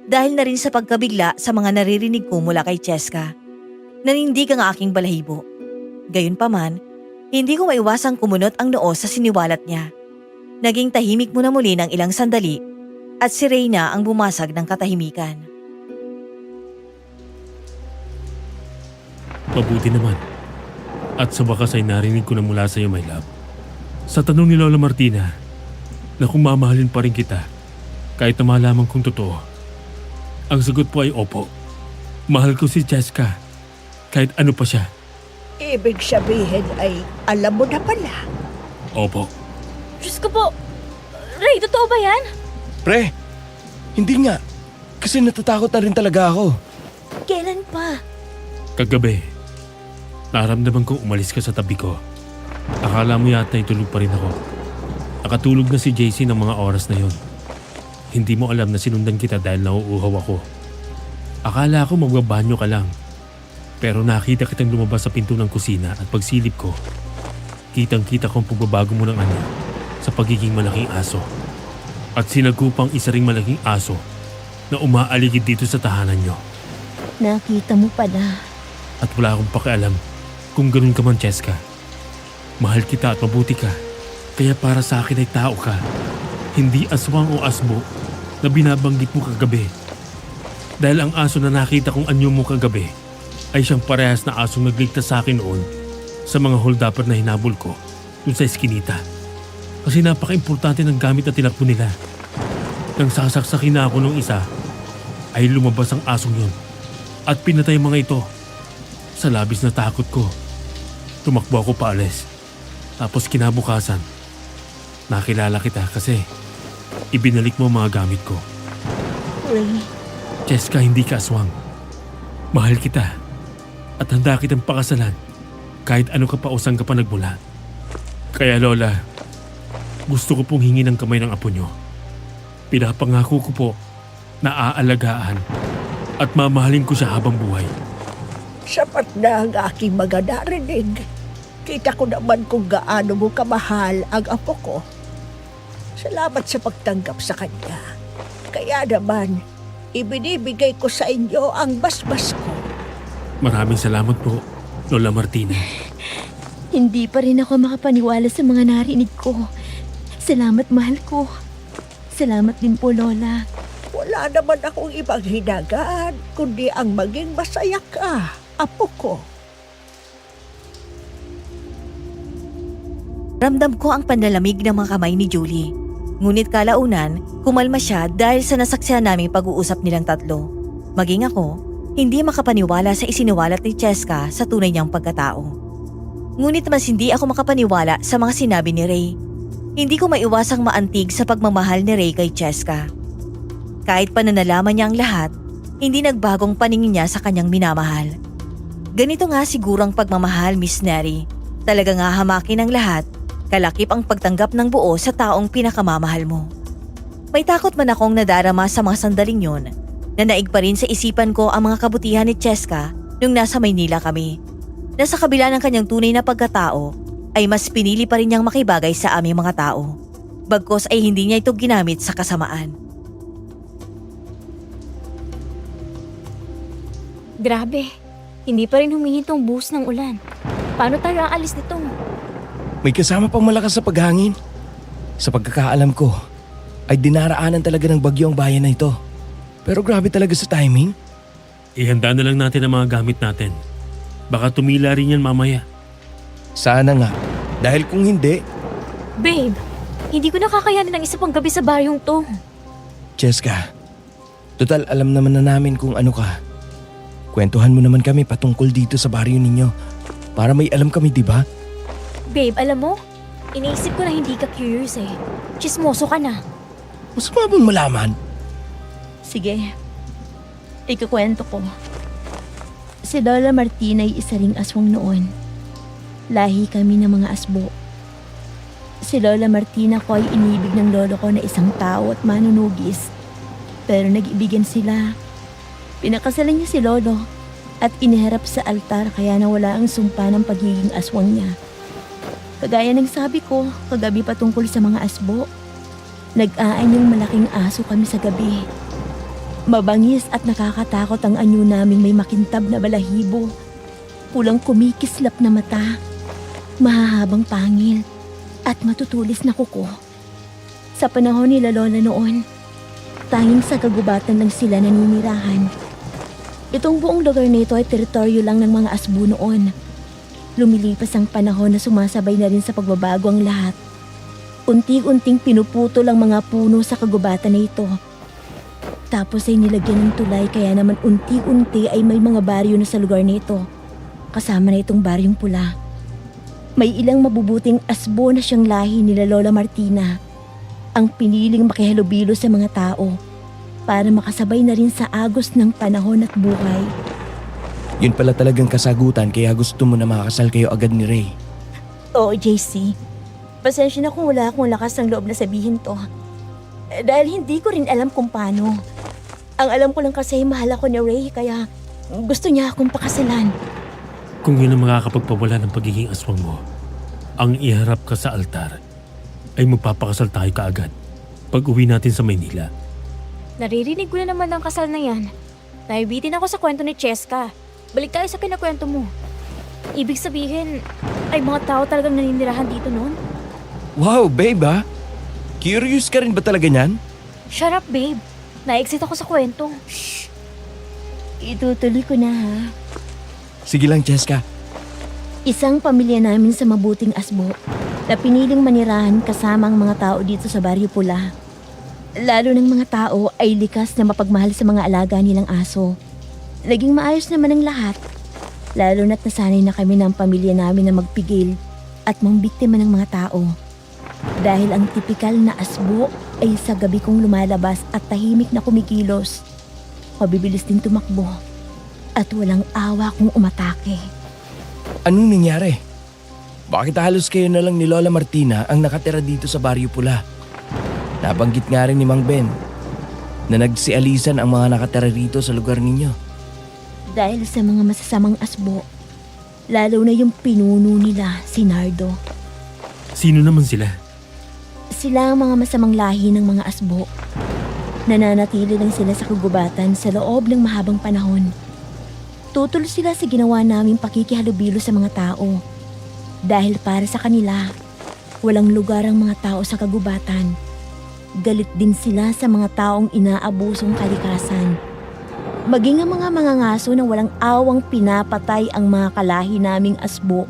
dahil na rin sa pagkabigla sa mga naririnig ko mula kay Cheska. Nanindig ang aking balahibo. Gayunpaman, hindi ko maiwasang kumunot ang noo sa siniwalat niya. Naging tahimik muna muli ng ilang sandali at si Reyna ang bumasag ng katahimikan. Mabuti naman. At sa wakas ay narinig ko na mula sa iyo, my love. Sa tanong ni Lola Martina, na kung mamahalin pa rin kita, kahit na malaman kong totoo, ang sagot po ay opo. Mahal ko si Cheska, kahit ano pa siya. Ibig sabihin ay alam mo na pala. Opo. Diyos ko po. Ray, totoo ba yan? Pre, hindi nga. Kasi natatakot na rin talaga ako. Kailan pa? Kagabi, naramdaman kong umalis ka sa tabi ko. Akala mo yata ay tulog pa rin ako. Nakatulog na si JC ng mga oras na yon. Hindi mo alam na sinundan kita dahil nauuhaw ako. Akala ko magbabanyo ka lang. Pero nakita kitang lumabas sa pinto ng kusina at pagsilip ko, kitang-kita ko ang pagbabago mo ng anyo sa pagiging malaking aso. At sinagupang isa ring malaking aso na umaaligid dito sa tahanan nyo. Nakita mo pala. At wala akong pakialam kung ganun ka man, Cheska. Mahal kita at mabuti ka. Kaya para sa akin ay tao ka. Hindi aswang o asbo na binabanggit mo kagabi. Dahil ang aso na nakita kong anyo mo kagabi ay siyang parehas na asong nagligtas sa akin noon sa mga hold-upper na hinabol ko dun sa eskinita. Kasi napaka-importante ng gamit na tinakbo nila. Nang sasaksakin na ako nung isa, ay lumabas ang asong yun at pinatay mga ito. Sa labis na takot ko, tumakbo ako paalis. Tapos kinabukasan, nakilala kita kasi ibinalik mo ang mga gamit ko. Ray, Cheska, hindi ka aswang. Mahal kita at handa kitang pakasalan kahit ano ka pa o saan ka pa nagmula. Kaya Lola, gusto ko pong hingi ng kamay ng apo nyo. Pinapangako ko po na aalagaan at mamahalin ko siya habang buhay. Sapat na ang aking mga narinig. Kita ko naman kung gaano mo kamahal ang apo ko. Salamat sa pagtanggap sa kanya. Kaya naman, ibinibigay ko sa inyo ang basbas ko. Maraming salamat po, Lola Martina. hindi pa rin ako makapaniwala sa mga narinig ko. Salamat, mahal ko. Salamat din po, Lola. Wala naman akong ibang hinagaan, kundi ang maging masaya ka, apo ko. Ramdam ko ang panlalamig ng mga kamay ni Julie. Ngunit kalaunan, kumalma siya dahil sa nasaksihan naming pag-uusap nilang tatlo. Maging ako, hindi makapaniwala sa isiniwalat ni Cheska sa tunay niyang pagkatao. Ngunit mas hindi ako makapaniwala sa mga sinabi ni Ray. Hindi ko maiwasang maantig sa pagmamahal ni Ray kay Cheska. Kahit pa na nalaman niya ang lahat, hindi nagbagong paningin niya sa kanyang minamahal. Ganito nga siguro ang pagmamahal, Miss Neri. Talaga nga hamakin ang lahat, kalakip ang pagtanggap ng buo sa taong pinakamamahal mo. May takot man akong nadarama sa mga sandaling yun, na naig pa rin sa isipan ko ang mga kabutihan ni Cheska nung nasa Maynila kami. Na sa kabila ng kanyang tunay na pagkatao, ay mas pinili pa rin niyang makibagay sa aming mga tao. Bagkos ay hindi niya ito ginamit sa kasamaan. Grabe, hindi pa rin humihinto ang buhos ng ulan. Paano tayo aalis nito? May kasama pang malakas sa paghangin. Sa pagkakaalam ko, ay dinaraanan talaga ng bagyo ang bayan na ito. Pero grabe talaga sa timing. Ihanda na lang natin ang mga gamit natin. Baka tumila rin yan mamaya. Sana nga. Dahil kung hindi, Babe, hindi ko nakakayanin ng isa pang gabi sa baryong to. Cheska, total alam naman na namin kung ano ka. Kwentuhan mo naman kami patungkol dito sa baryo ninyo. Para may alam kami, di ba? Babe, alam mo, iniisip ko na hindi ka curious eh. Chismoso ka na. Masama bang malaman? Sige, ikukwento ko. Si Lola Martina ay isa ring aswang noon. Lahi kami ng mga asbo. Si Lola Martina ko ay inibig ng lolo ko na isang tao at manunugis. Pero nag-ibigan sila. Pinakasalan niya si lolo at iniharap sa altar kaya nawala ang sumpa ng pagiging aswang niya. Kagaya ng sabi ko kagabi patungkol sa mga asbo, nag-aanyong malaking aso kami sa gabi. Mabangis at nakakatakot ang anyo naming may makintab na balahibo, pulang kumikislap na mata, mahahabang pangil at matutulis na kuko. Sa panahon nila Lola noon, tanging sa kagubatan lang sila naninirahan. Itong buong lugar na ito ay teritoryo lang ng mga asbo noon. Lumilipas ang panahon na sumasabay na rin sa pagbabago ang lahat. Unti-unting pinuputol ang mga puno sa kagubatan na ito. Tapos ay nilagyan ng tulay kaya naman unti-unti ay may mga baryo na sa lugar na ito. Kasama na itong baryong pula. May ilang mabubuting asbo na siyang lahi nila Lola Martina. Ang piniling makihalubilo sa mga tao para makasabay na rin sa agos ng panahon at buhay. Yun pala talagang kasagutan kaya gusto mo na makakasal kayo agad ni Ray. Oo, JC. Pasensya na kung wala akong lakas ng loob na sabihin to. Dahil hindi ko rin alam kung paano. Ang alam ko lang kasi mahal ako ni Ray kaya gusto niya akong pakasalan. Kung yun ang makakapagpawala ng pagiging aswang mo, ang iharap ka sa altar, ay magpapakasal tayo kaagad pag uwi natin sa Maynila. Naririnig ko na naman ang kasal na yan. Naibitin ako sa kwento ni Cheska. Balik tayo sa kinakwento mo. Ibig sabihin, ay mga tao talagang naninirahan dito noon? Wow, babe ha? Curious ka rin ba talaga niyan? Shut up, babe. Na-excite ako sa kwento. Itutuloy ko na ha. Sige lang, Cheska. Isang pamilya namin sa mabuting asbo na piniling manirahan kasama ang mga tao dito sa Baryo Pula. Lalo ng mga tao ay likas na mapagmahal sa mga alaga nilang aso. Naging maayos naman ang lahat. Lalo na't nasanay na kami ng pamilya namin na magpigil at mambiktima ng mga tao. Dahil ang tipikal na asbo ay sa gabi kong lumalabas at tahimik na kumikilos. Mabibilis din tumakbo at walang awa kung umatake. Anong nangyari? Bakit halos kayo na lang ni Lola Martina ang nakatira dito sa Baryo Pula? Nabanggit nga rin ni Mang Ben na nagsialisan ang mga nakatira rito sa lugar ninyo. Dahil sa mga masasamang asbo, lalo na yung pinuno nila, si Nardo. Sino naman sila? Sila ang mga masamang lahi ng mga asbo. Nananatili lang sila sa kagubatan sa loob ng mahabang panahon. Tutol sila sa ginawa naming pakikihalubilo sa mga tao. Dahil para sa kanila, walang lugar ang mga tao sa kagubatan. Galit din sila sa mga taong inaabusong kalikasan. Maging ang mga mangangaso na walang awang pinapatay ang mga kalahi naming asbo.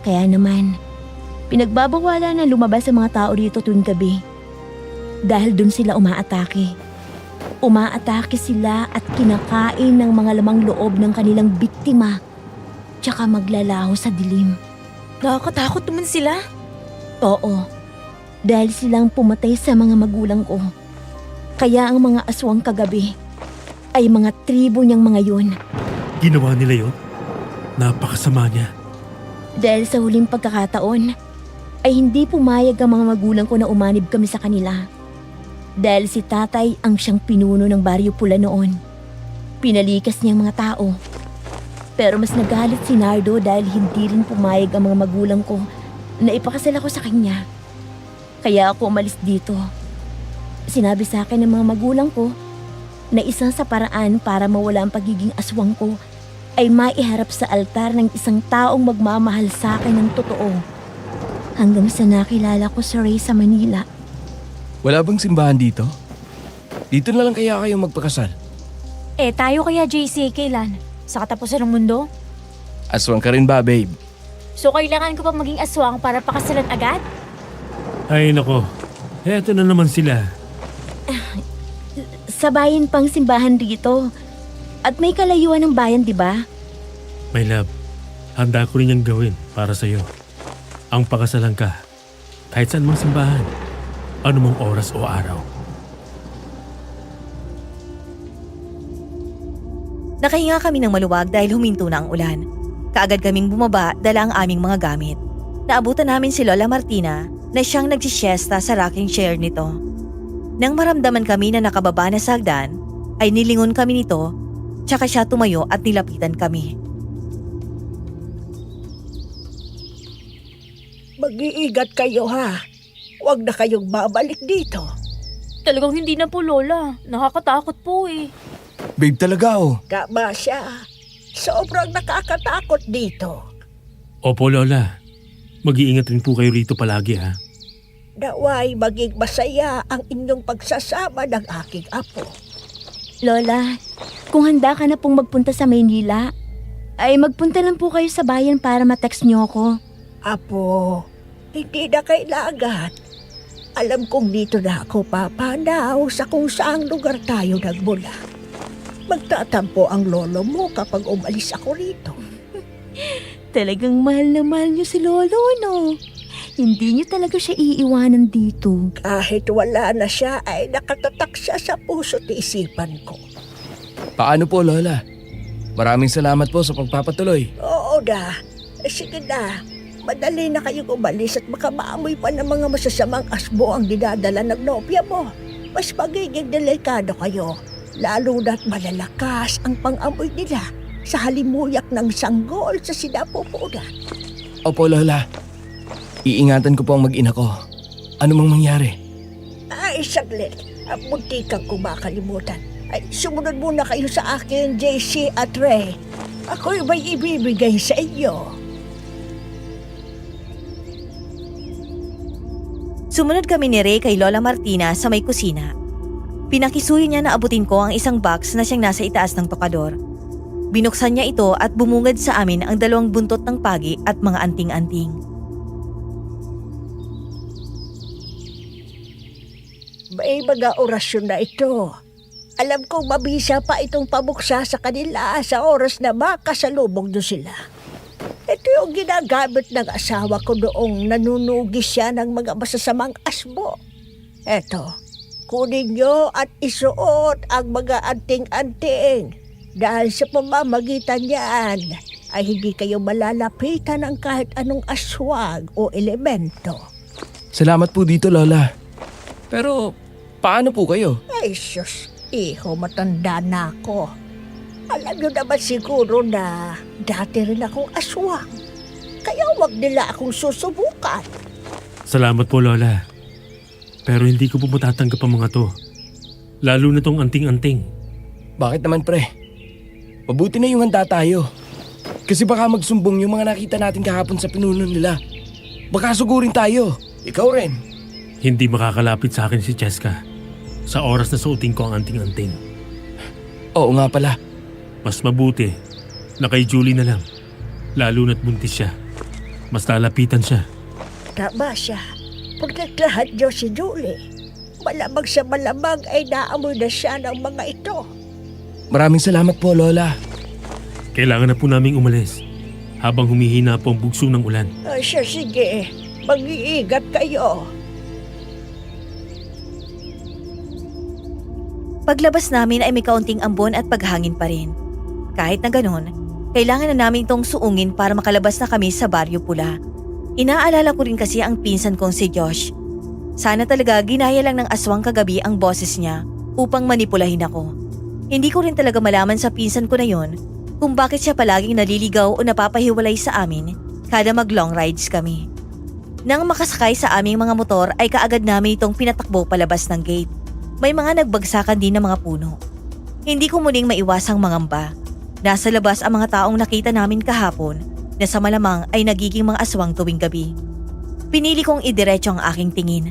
Kaya naman, pinagbabawala na lumabas ang mga tao dito tuwing gabi. Dahil dun sila umaatake. Umaatake sila at kinakain ng mga lamang loob ng kanilang biktima. Tsaka maglalaho sa dilim. Nakakatakot naman sila. Oo, dahil silang pumatay sa mga magulang ko. Kaya ang mga aswang kagabi ay mga tribo niyang mga yun. Ginawa nila yun? Napakasama niya. Dahil sa huling pagkakataon, ay hindi pumayag ang mga magulang ko na umanib kami sa kanila. Dahil si tatay ang siyang pinuno ng Baryo Pula noon. Pinalikas niya ang mga tao. Pero mas nagalit si Nardo dahil hindi rin pumayag ang mga magulang ko na ipakasal ako sa kanya. Kaya ako umalis dito. Sinabi sa akin ng mga magulang ko na isa sa paraan para mawala ang pagiging aswang ko ay maiharap sa altar ng isang taong magmamahal sa akin ng totoo. Hanggang sa nakilala ko si Ray sa Manila. Wala bang simbahan dito? Dito na lang kaya kayo magpakasal? Tayo kaya JC kailan? Sa katapusan ng mundo? Aswang ka rin ba, babe? So kailangan ko pa maging aswang para pakasalan agad? Ay nako, eto na naman sila. Sabayin pang simbahan dito. At may kalayuan ng bayan, di ba? My love, handa ko rin yung gawin para sa'yo. Ang pakasalan ka, kahit saan mang simbahan, anumang oras o araw. Nakahinga kami ng maluwag dahil huminto na ang ulan. Kaagad kaming bumaba dala ang aming mga gamit. Naabutan namin si Lola Martina na siyang nagsisiesta sa rocking chair nito. Nang maramdaman kami na nakababa na sa hagdan, ay nilingon kami nito, tsaka siya tumayo at nilapitan kami. Mag-iigat kayo ha. Huwag na kayong babalik dito. Talagang hindi na po, Lola. Nakakatakot po eh. Babe talaga oh. Tama siya. Sobrang nakakatakot dito. Opo Lola, mag-iingat rin po kayo rito palagi ha. Naway maging masaya ang inyong pagsasama ng aking apo. Lola, kung handa ka na pong magpunta sa Maynila, ay magpunta lang po kayo sa bayan para ma-text niyo ako. Apo, hindi na kailangan. Alam kong dito na ako papanaw sa kung saang lugar tayo nagmula. Magtatampo ang lolo mo kapag umalis ako rito. Talagang mahal na mahal niyo si Lolo, no? Hindi niyo talaga siya iiwanan dito. Kahit wala na siya ay nakatatak siya sa puso't isipan ko. Paano po, Lola? Maraming salamat po sa pagpapatuloy. Oo na, sige na. Madali na kayong umalis at baka maamoy pa ng mga masasamang asbo ang dinadala ng nobya mo. Mas magiging delikado kayo. Lalo na't malalakas ang pang-amoy nila sa halimuyak ng sanggol sa sinapupunan. Opo, Lola. Iingatan ko po ang mag-ina ko. Ano mang mangyari? Ay, saglit. Munti kang kumakalimutan. Ay, sumunod muna kayo sa akin, JC at Ray. Ako'y may ibibigay sa inyo. Sumunod kami ni Ray kay Lola Martina sa may kusina. Pinakisuyo niya na abutin ko ang isang box na siyang nasa itaas ng tokador. Binuksan niya ito at bumungad sa amin ang 2 buntot ng pagi at mga anting-anting. May mga orasyon na ito. Alam kong mabisa pa itong pabuksa sa kanila sa oras na makasalubong doon sila. Ito yung ginagamit ng asawa ko noong nanunugis siya ng mga masasamang asbo. Eto, kunin nyo at isuot ang mga anting-anting. Dahil sa pamamagitan niyan ay hindi kayo malalapitan ng kahit anong aswang o elemento. Salamat po dito, Lola. Pero, paano po kayo? Ay, sus, iho, matanda na ako. Alam nyo naman siguro na dati rin akong aswang. Kaya wag nila akong susubukan. Salamat po, Lola. Pero hindi ko po matatanggap ang mga to. Lalo na tong anting-anting. Bakit naman, pre? Mabuti na yung handa tayo. Kasi baka magsumbong yung mga nakita natin kahapon sa pinuno nila. Baka sugurin tayo. Ikaw rin. Hindi makakalapit sa akin si Cheska sa oras na suotin ko ang anting-anting. Oo nga pala. Mas mabuti na kay Julie na lang. Lalo na't buntis siya. Mas lalapitan siya. Tama siya. Pagkaklahan niyo si Julie. Malamang sa malamang ay naamoy na siya ng mga ito. Maraming salamat po, Lola. Kailangan na po naming umalis habang humihina po ang bugso ng ulan. Ay, siya, sige. Mag-iingat kayo. Paglabas namin ay may kaunting ambon at paghangin pa rin. Kahit na ganun, kailangan na namin tong suungin para makalabas na kami sa Baryo Pula. Inaalala ko rin kasi ang pinsan kong si Josh. Sana talaga ginaya lang ng aswang kagabi ang boses niya upang manipulahin ako. Hindi ko rin talaga malaman sa pinsan ko na yon kung bakit siya palaging naliligaw o napapahiwalay sa amin kada mag-long rides kami. Nang makasakay sa aming mga motor ay kaagad namin itong pinatakbo palabas ng gate. May mga nagbagsakan din ng mga puno. Hindi ko muling maiwasang mangamba. Nasa labas ang mga taong nakita namin kahapon na sa malamang ay nagiging mga aswang tuwing gabi. Pinili kong idiretso ang aking tingin.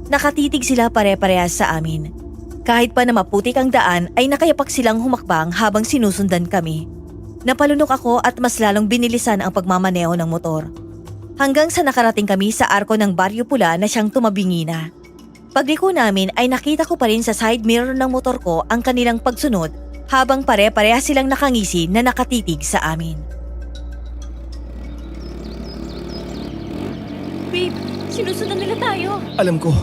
Nakatitig sila pare-parehas sa amin. Kahit pa na maputik ang daan ay nakayapak silang humakbang habang sinusundan kami. Napalunok ako at mas lalong binilisan ang pagmamaneho ng motor. Hanggang sa nakarating kami sa arko ng Baryo Pula na siyang tumabingi na. Pagliko namin ay nakita ko pa rin sa side mirror ng motor ko ang kanilang pagsunod habang pare-parehas silang nakangisi na nakatitig sa amin. Babe, sinusundan nila tayo. Alam ko.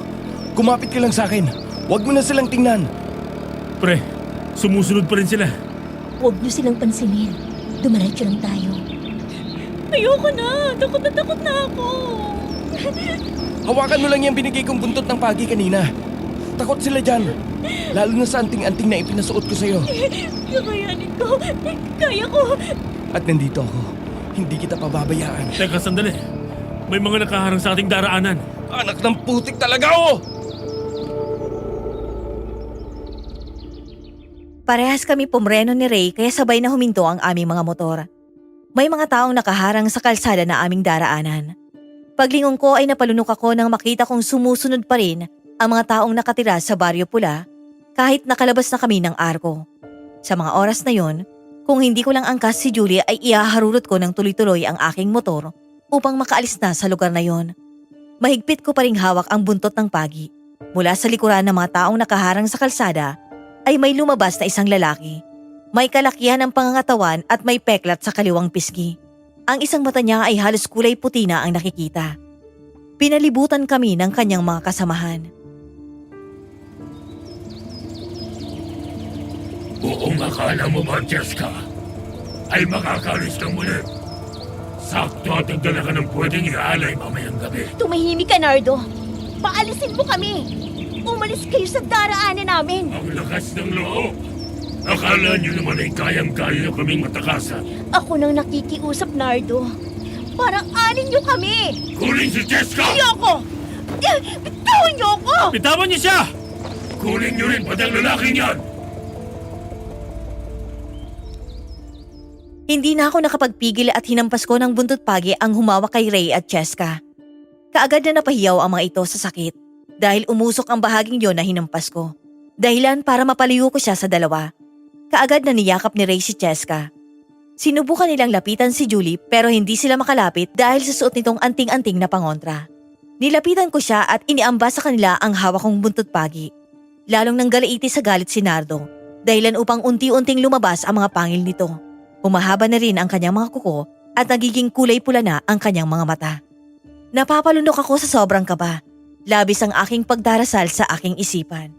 Kumapit ka lang sa akin. Huwag mo na silang tingnan. Pre, sumusunod pa rin sila. Huwag niyo silang pansinin. Dumiretso lang tayo. Ayoko na. Takot na ako. Hawakan mo lang yung binigay kong buntot ng pagi kanina. Takot sila dyan. Lalo na sa anting-anting na ipinasuot ko sa'yo. Kakayanin ko. Kaya ko. At nandito ako. Hindi kita pababayaan. Teka, sandali. May mga nakaharang sa ating daraanan. Anak ng putik talaga, oh! Parehas kami pumreno ni Ray kaya sabay na huminto ang aming mga motor. May mga taong nakaharang sa kalsada na aming daraanan. Paglingon ko ay napalunok ako nang makita kong sumusunod pa rin ang mga taong nakatira sa Baryo Pula kahit nakalabas na kami ng arko. Sa mga oras na yon, kung hindi ko lang angkas si Julie ay ihaharulot ko ng tuloy-tuloy ang aking motor upang makaalis na sa lugar na yon. Mahigpit ko pa ring hawak ang buntot ng pagi. Mula sa likuran ng mga taong nakaharang sa kalsada ay may lumabas na isang lalaki. May kalakihan ng pangangatawan at may peklat sa kaliwang pisngi. Ang isang mata niya ay halos kulay puti na ang nakikita. Pinalibutan kami ng kanyang mga kasamahan. Buong akala mo ba, Jessica, ay makakalis kang muli? Sakto at nagdala ka ng pwedeng ialay mamayang gabi. Tumahimik ka, Nardo. Paalisin mo kami. Umalis kayo sa daraanan namin. Ang lakas ng loob! Akala niyo naman ay kayang-kaya kaming matakasan. Ako nang nakikiusap, Nardo. Parang anin niyo kami. Kunin si Jessica! Ayoko! Bitawan niyo ako! Bitawan niyo siya! Kunin niyo rin pati ang lalaking yan! Hindi na ako nakapagpigil at hinampas ko ng buntot pagi ang humawak kay Ray at Cheska. Kaagad na napahiyaw ang mga ito sa sakit dahil umusok ang bahaging yon na hinampas ko. Dahilan para mapaliw ko siya sa dalawa. Kaagad na niyakap ni Ray si Cheska. Sinubukan nilang lapitan si Julie pero hindi sila makalapit dahil sa suot nitong anting-anting na pangontra. Nilapitan ko siya at iniamba sa kanila ang hawak kong buntot pagi. Lalong nanggalaiti sa galit si Nardo dahilan upang unti-unting lumabas ang mga pangil nito. Humahaba na rin ang kanyang mga kuko at nagiging kulay pula na ang kanyang mga mata. Napapalunok ako sa sobrang kaba. Labis ang aking pagdarasal sa aking isipan.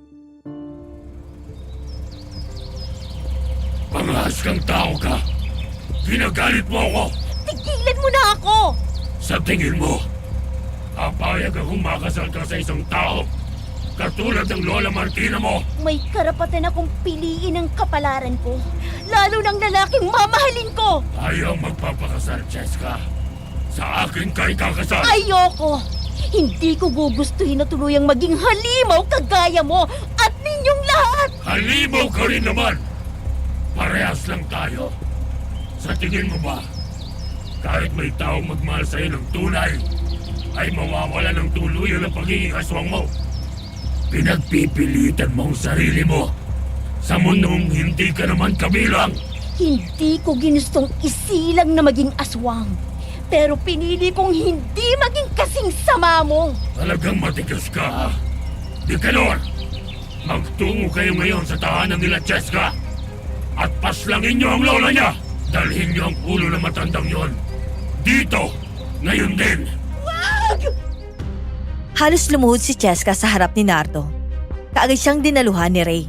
Panghas kang tao ka! Ginagalit mo ako! Tigilan mo na ako! Sa tingin mo, papayag akong makasal ka sa isang tao katulad ng Lola Martina mo? May karapatan akong piliin ang kapalaran ko. Lalo ng lalaking mamahalin ko! Ayaw magpapakasal, Jessica. Sa akin ka ikakasal. Ayoko! Hindi ko gugustuhin na tuluyang maging halimaw kagaya mo at ninyong lahat! Halimaw ka rin naman! Parehas lang tayo. Sa tingin mo ba, kahit may taong magmahal sa'yo ng tunay, ay mawawala ng tuluyan ang pagiging aswang mo? Pinagpipilitan mo ang sarili mo sa mundong hindi ka naman kabilang. Hindi ko ginustong isilang na maging aswang. Pero pinili kong hindi maging kasing sama mo. Talagang matigas ka, ha? Di Kalor, magtungo kayo ngayon sa tahanan nila Cheska at paslangin niyo ang lola niya. Dalhin niyo ang ulo ng matandang yon dito, ngayon din. Wag! Halos lumuhod si Cheska sa harap ni Nardo. Kaagad siyang dinaluhan ni Ray.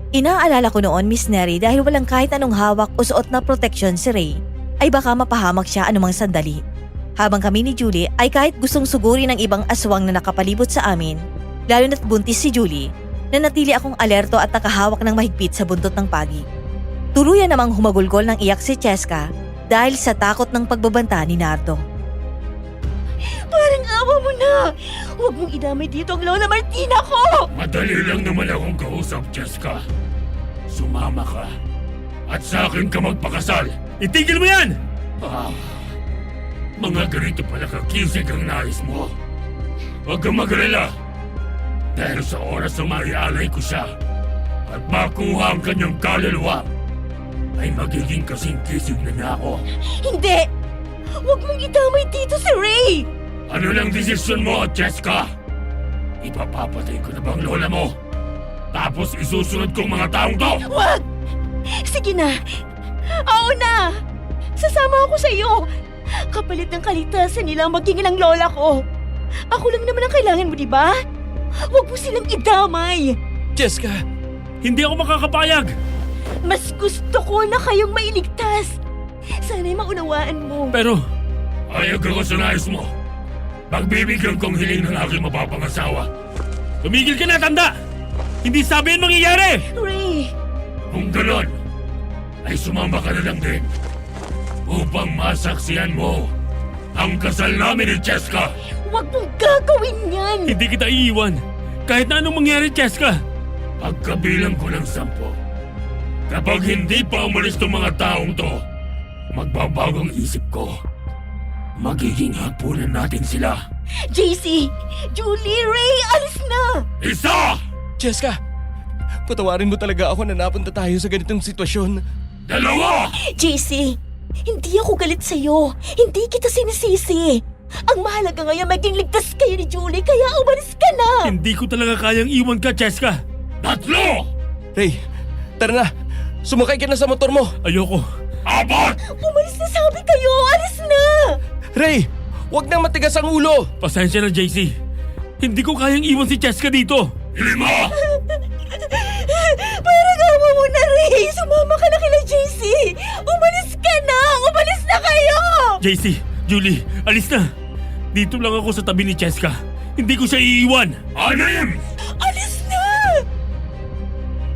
Inaalala ko noon, Miss Neri, dahil walang kahit anong hawak o suot na proteksyon si Ray, ay baka mapahamak siya anumang sandali. Habang kami ni Julie ay kahit gustong sugurin ng ibang aswang na nakapalibot sa amin, lalo na't buntis si Julie, nanatili akong alerto at nakahawak ng mahigpit sa buntot ng pagi. Tuluyan namang humagulgol ng iyak si Cheska dahil sa takot ng pagbabanta ni Nardo. Parang awa mo na! Huwag mong idamay dito ang Lola Martina ko! Madali lang naman akong kausap, Cheska. Sumama ka at sa akin ka magpakasal. Itigil mo yan! Mga ganito pala kakisig ang nais mo. Huwag kang mag-alala. Dahil sa oras na maialay ko siya at makuha ang kanyang kaluluwa, ay magiging kasing kisig na niya ako. Hindi! Huwag mong idamay dito si Ray! Ano lang desisyon mo, Cheska? Ipapapatay ko na bang lola mo? Tapos isusunod kong mga taong to? Wag! Sige na! Oo na! Sasama ako sa iyo! Kapalit ng kaligtasan nila ang maging ilang lola ko. Ako lang naman ang kailangan mo, di ba? Huwag mo silang idamay! Cheska! Hindi ako makakapayag! Mas gusto ko na kayong mailigtas! Sana'y maunawaan mo. Pero, ayag ako sa nais mo. Pagbibigyan kong hiling ng aking mapapangasawa. Tumigil ka na, tanda! Hindi sabi yan mangyayari! Ray! Kung ganon, ay sumama ka na lang din. Upang masaksihan mo ang kasal namin ni Cheska. Huwag mong gagawin yan! Hindi kita iiwan. Kahit na anong mangyari, Cheska. Pagkabilang ko ng 10. Kapag hindi pa umalis tong mga taong to, magbabagong isip ko. Magiging hapunan natin sila. JC! Julie! Ray! Alis na! Isa! Cheska! Patawarin mo talaga ako na napunta tayo sa ganitong sitwasyon. JC, hindi ako galit sa'yo. Hindi kita sinisisi. Ang mahalaga ngayon maging ligtas kayo ni Julie, kaya umalis ka na. Hindi ko talaga kayang iwan ka, Cheska. Ray, tara na. Sumakay ka na sa motor mo. Ayoko. Umalis na sabi kayo, alis na. Ray, huwag nang matigas ang ulo. Pasensya na, JC. Hindi ko kayang iwan si Cheska dito. Parang awa mo na, Ray. Sumama ka na kila JC. Umalis ka na. Umalis na kayo. JC, Julie, alis na. Dito lang ako sa tabi ni Cheska. Hindi ko siya iiwan. Alis na!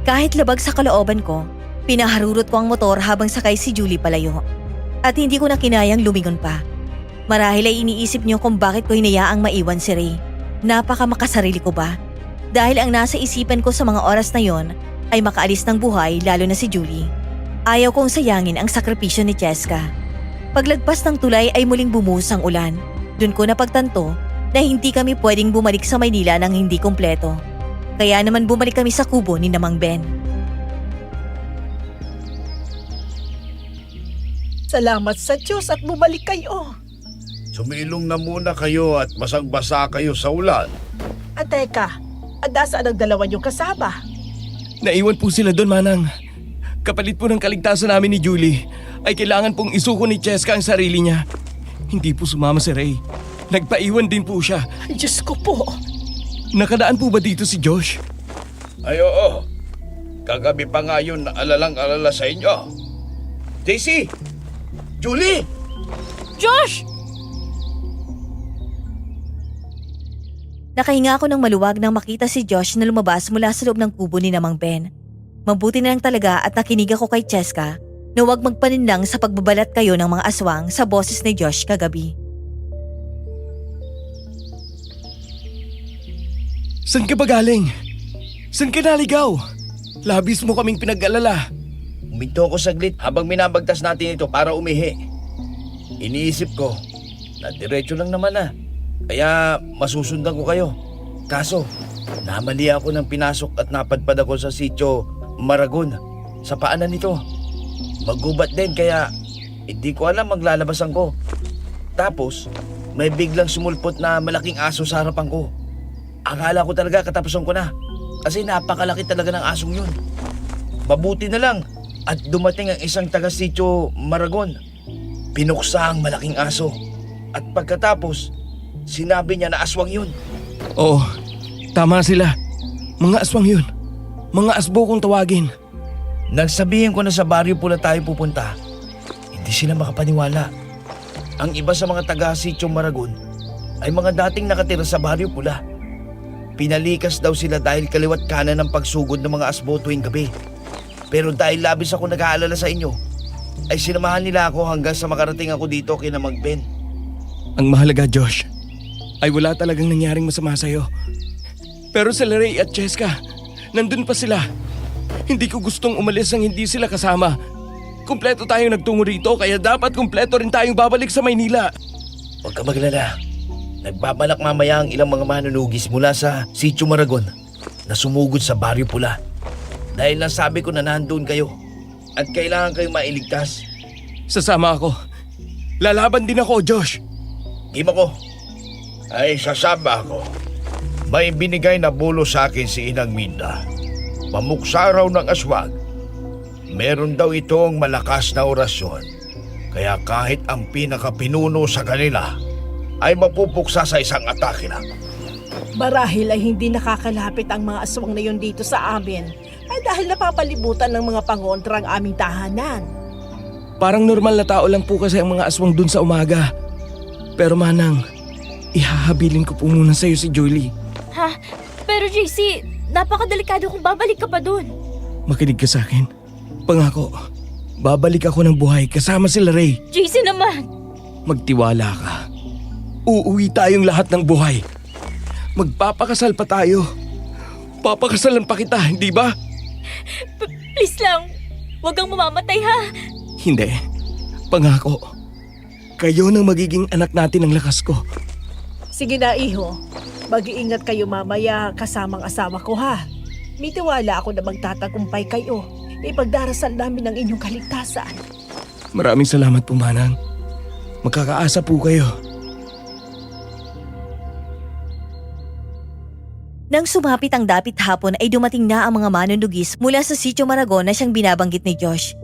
Kahit labag sa kalooban ko, pinaharurot ko ang motor habang sakay si Julie palayo. At hindi ko na kinayang lumingon pa. Marahil ay iniisip niyo kung bakit ko hinayaang maiwan si Ray. Napaka makasarili ko ba? Dahil ang nasa isipan ko sa mga oras na yon ay makaalis ng buhay, lalo na si Julie. Ayaw kong sayangin ang sakripisyo ni Cheska. Paglagpas ng tulay ay muling bumuhos ang ulan. Doon ko napagtanto na hindi kami pwedeng bumalik sa Maynila nang hindi kumpleto. Kaya naman bumalik kami sa kubo ni Namang Ben. Salamat sa Diyos at bumalik kayo. Sumilong na muna kayo at basang-basa kayo sa ulan. At teka, saan ang dalawa niyong kasama? Naiwan po sila doon, Manang. Kapalit po ng kaligtasan namin ni Julie, ay kailangan pong isuko ni Cheska ang sarili niya. Hindi po sumama si Ray. Nagpaiwan din po siya. Ay, Diyos ko po. Nakadaan po ba dito si Josh? Ay oo, kagabi pa nga yun na alalang-alala sa inyo. JC! Julie! Josh! Nakahinga ako ng maluwag nang makita si Josh na lumabas mula sa loob ng kubo ni Namang Ben. Mabuti na lang talaga at nakinig ako kay Cheska na huwag magpaninlang sa pagbabalat kayo ng mga aswang sa boses ni Josh kagabi. Saan ka ba galing? Saan ka naligaw? Labis mo kaming pinag-alala. Uminto ako saglit habang minabagtas natin ito para umihi. Iniisip ko na diretso lang naman na. Kaya masusundan ko kayo. Kaso, namali ako ng pinasok at napadpad ako sa sitio Maragon sa paanan nito. Magubat din kaya hindi ko alam maglalabasan ko. Tapos, may biglang sumulpot na malaking aso sa harapan ko. Akala ko talaga katapusan ko na kasi napakalaki talaga ng asong yun. Mabuti na lang at dumating ang isang taga-sitio Maragon. Pinuksa ang malaking aso at pagkatapos, sinabi niya na aswang yun. Oo, tama sila. Mga aswang yun. Mga asbo kung tawagin. Nang sabihin ko na sa baryo pula tayo pupunta, hindi sila makapaniwala. Ang iba sa mga taga-sitio Maragon ay mga dating nakatira sa baryo pula. Pinalikas daw sila dahil kaliwat kanan ng pagsugod ng mga asbo tuwing gabi. Pero dahil labis ako nag-aalala sa inyo, ay sinamahan nila ako hanggang sa makarating ako dito kina Mang Ben. Ang mahalaga, Josh, ay wala talagang nangyaring masama sa'yo. Pero sila Ray at Cheska, nandun pa sila. Hindi ko gustong umalis nang hindi sila kasama. Kumpleto tayong nagtungo rito kaya dapat kumpleto rin tayong babalik sa Maynila. Huwag ka maglala. Nagbabalak mamaya ang ilang mga manunugis mula sa Sitio Maragon na sumugod sa baryo pula. Dahil nasabi ko na nandun kayo at kailangan kayong mailigtas. Sasama ako. Lalaban din ako, Josh. Game ako. Ay sasama ako. May binigay na bulo sa akin si Inang Minda. Mamuksa raw ng aswang. Meron daw itong malakas na orasyon. Kaya kahit ang pinakapinuno sa kanila ay mapupuksa sa isang atake lang. Marahil ay hindi nakakalapit ang mga aswang na yun dito sa amin ay dahil napapalibutan ng mga pangontra ang aming tahanan. Parang normal na tao lang po kasi ang mga aswang dun sa umaga. Pero Manang, ihahabilin ko po muna sa'yo si Julie. Ha? Pero JC, napakadelikado kung babalik ka pa dun. Makinig ka sa akin. Pangako, babalik ako ng buhay kasama sila Ray. JC naman! Magtiwala ka. Uuwi tayong lahat ng buhay. Magpapakasal pa tayo. Papakasalan pa kita, hindi ba? Please lang, huwag kang mamamatay ha. Hindi. Pangako. Kayo nang magiging anak natin ng lakas ko. Sige na, iho. Mag-iingat kayo mamaya kasamang asawa ko, ha? May tiwala ako na magtatagumpay kayo. Ipagdarasal namin ang inyong kaligtasan. Maraming salamat po, Manang. Magkakaasa po kayo. Nang sumapit ang dapit hapon ay dumating na ang mga manunugis mula sa Sitio Maragon na siyang binabanggit ni Josh.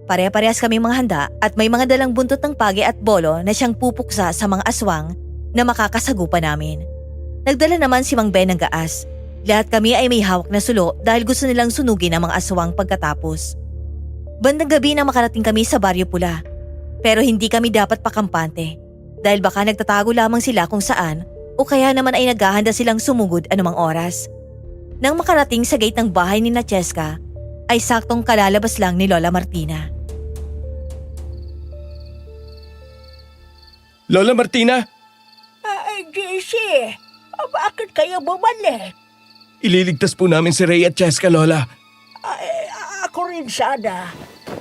Pare-parehas kaming mga handa at may mga dalang buntot ng pagi at bolo na siyang pupuksa sa mga aswang na makakasagupa namin. Nagdala naman si Mang Ben ng gaas. Lahat kami ay may hawak na sulo dahil gusto nilang sunugin ang mga aswang pagkatapos. Bandang gabi na makarating kami sa Baryo Pula. Pero hindi kami dapat pakampante dahil baka nagtatago lamang sila kung saan o kaya naman ay naghahanda silang sumugod anumang oras. Nang makarating sa gate ng bahay ni Cheska, ay saktong kalalabas lang ni Lola Martina. Lola Martina, Ay, JC, bakit kayo bumalik? ililigtas po namin si Ray at Cheska, Lola. Ay, ako rin sana.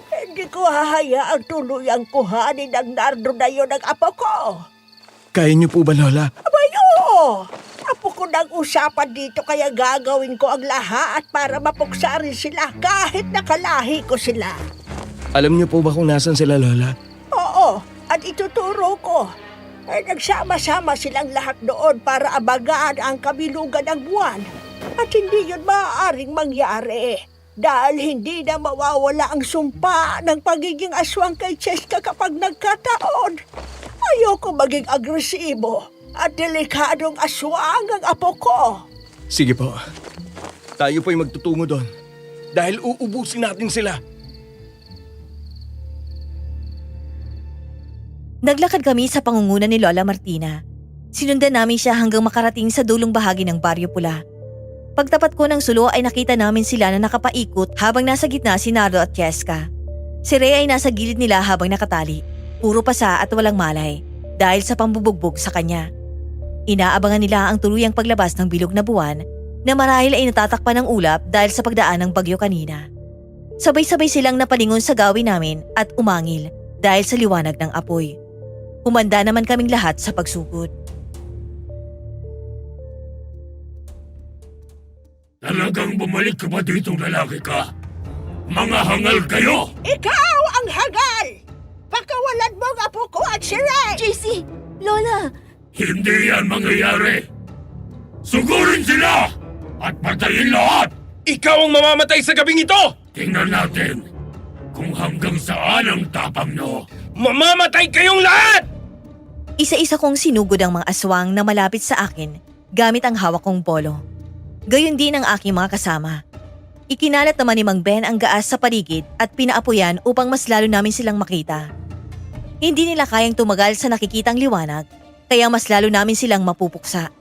Hindi ko hahayaang tuluyang kuhanin ng Nardo na yun ng apo ko. Kaya niyo po ba, Lola? Abayo! Apo ko ng usapan dito kaya gagawin ko ang lahat para mapuksa rin sila kahit nakalahi ko sila. Alam niyo po ba kung nasan sila, Lola? Oo, at ituturo ko. Nagsama-sama silang lahat doon para abagaan ang kabilugan ng buwan. At hindi yun maaaring mangyari. Dahil hindi na mawawala ang sumpa ng pagiging aswang kay Cheska kapag nagkataon. Ayoko maging agresibo at delikadong aswang ang apo ko. Sige po. Tayo po'y magtutungo doon. Dahil uubusin natin sila. Naglakad kami sa pangunguna ni Lola Martina. Sinundan namin siya hanggang makarating sa dulong bahagi ng Baryo Pula. Pagtapat ko ng sulo ay nakita namin sila na nakapaikot habang nasa gitna si Nardo at Cheska. Si Ray ay nasa gilid nila habang nakatali, puro pasa at walang malay dahil sa pambubugbog sa kanya. Inaabangan nila ang tuluyang paglabas ng bilog na buwan na marahil ay natatakpan ng ulap dahil sa pagdaan ng bagyo kanina. Sabay-sabay silang napalingon sa gawin namin at umangil dahil sa liwanag ng apoy. Humanda naman kaming lahat sa pagsugod. Talagang bumalik ka ba ditong lalaki ka? Mga hangal kayo! Ikaw ang hangal! Pakawalan mo ang apo ko at si Ray! JC! Lola! Hindi yan mangyayari! Sugurin sila! At patayin lahat! Ikaw ang mamamatay sa gabing ito! Tingnan natin kung hanggang saan ang tapang nyo. Mamamatay kayong lahat! Isa-isa kong sinugod ang mga aswang na malapit sa akin gamit ang hawak kong polo. Gayon din ang aking mga kasama. Ikinalat naman ni Mang Ben ang gaas sa paligid at pinaapoyan upang mas lalo namin silang makita. Hindi nila kayang tumagal sa nakikitang liwanag, kaya mas lalo namin silang mapupuksa.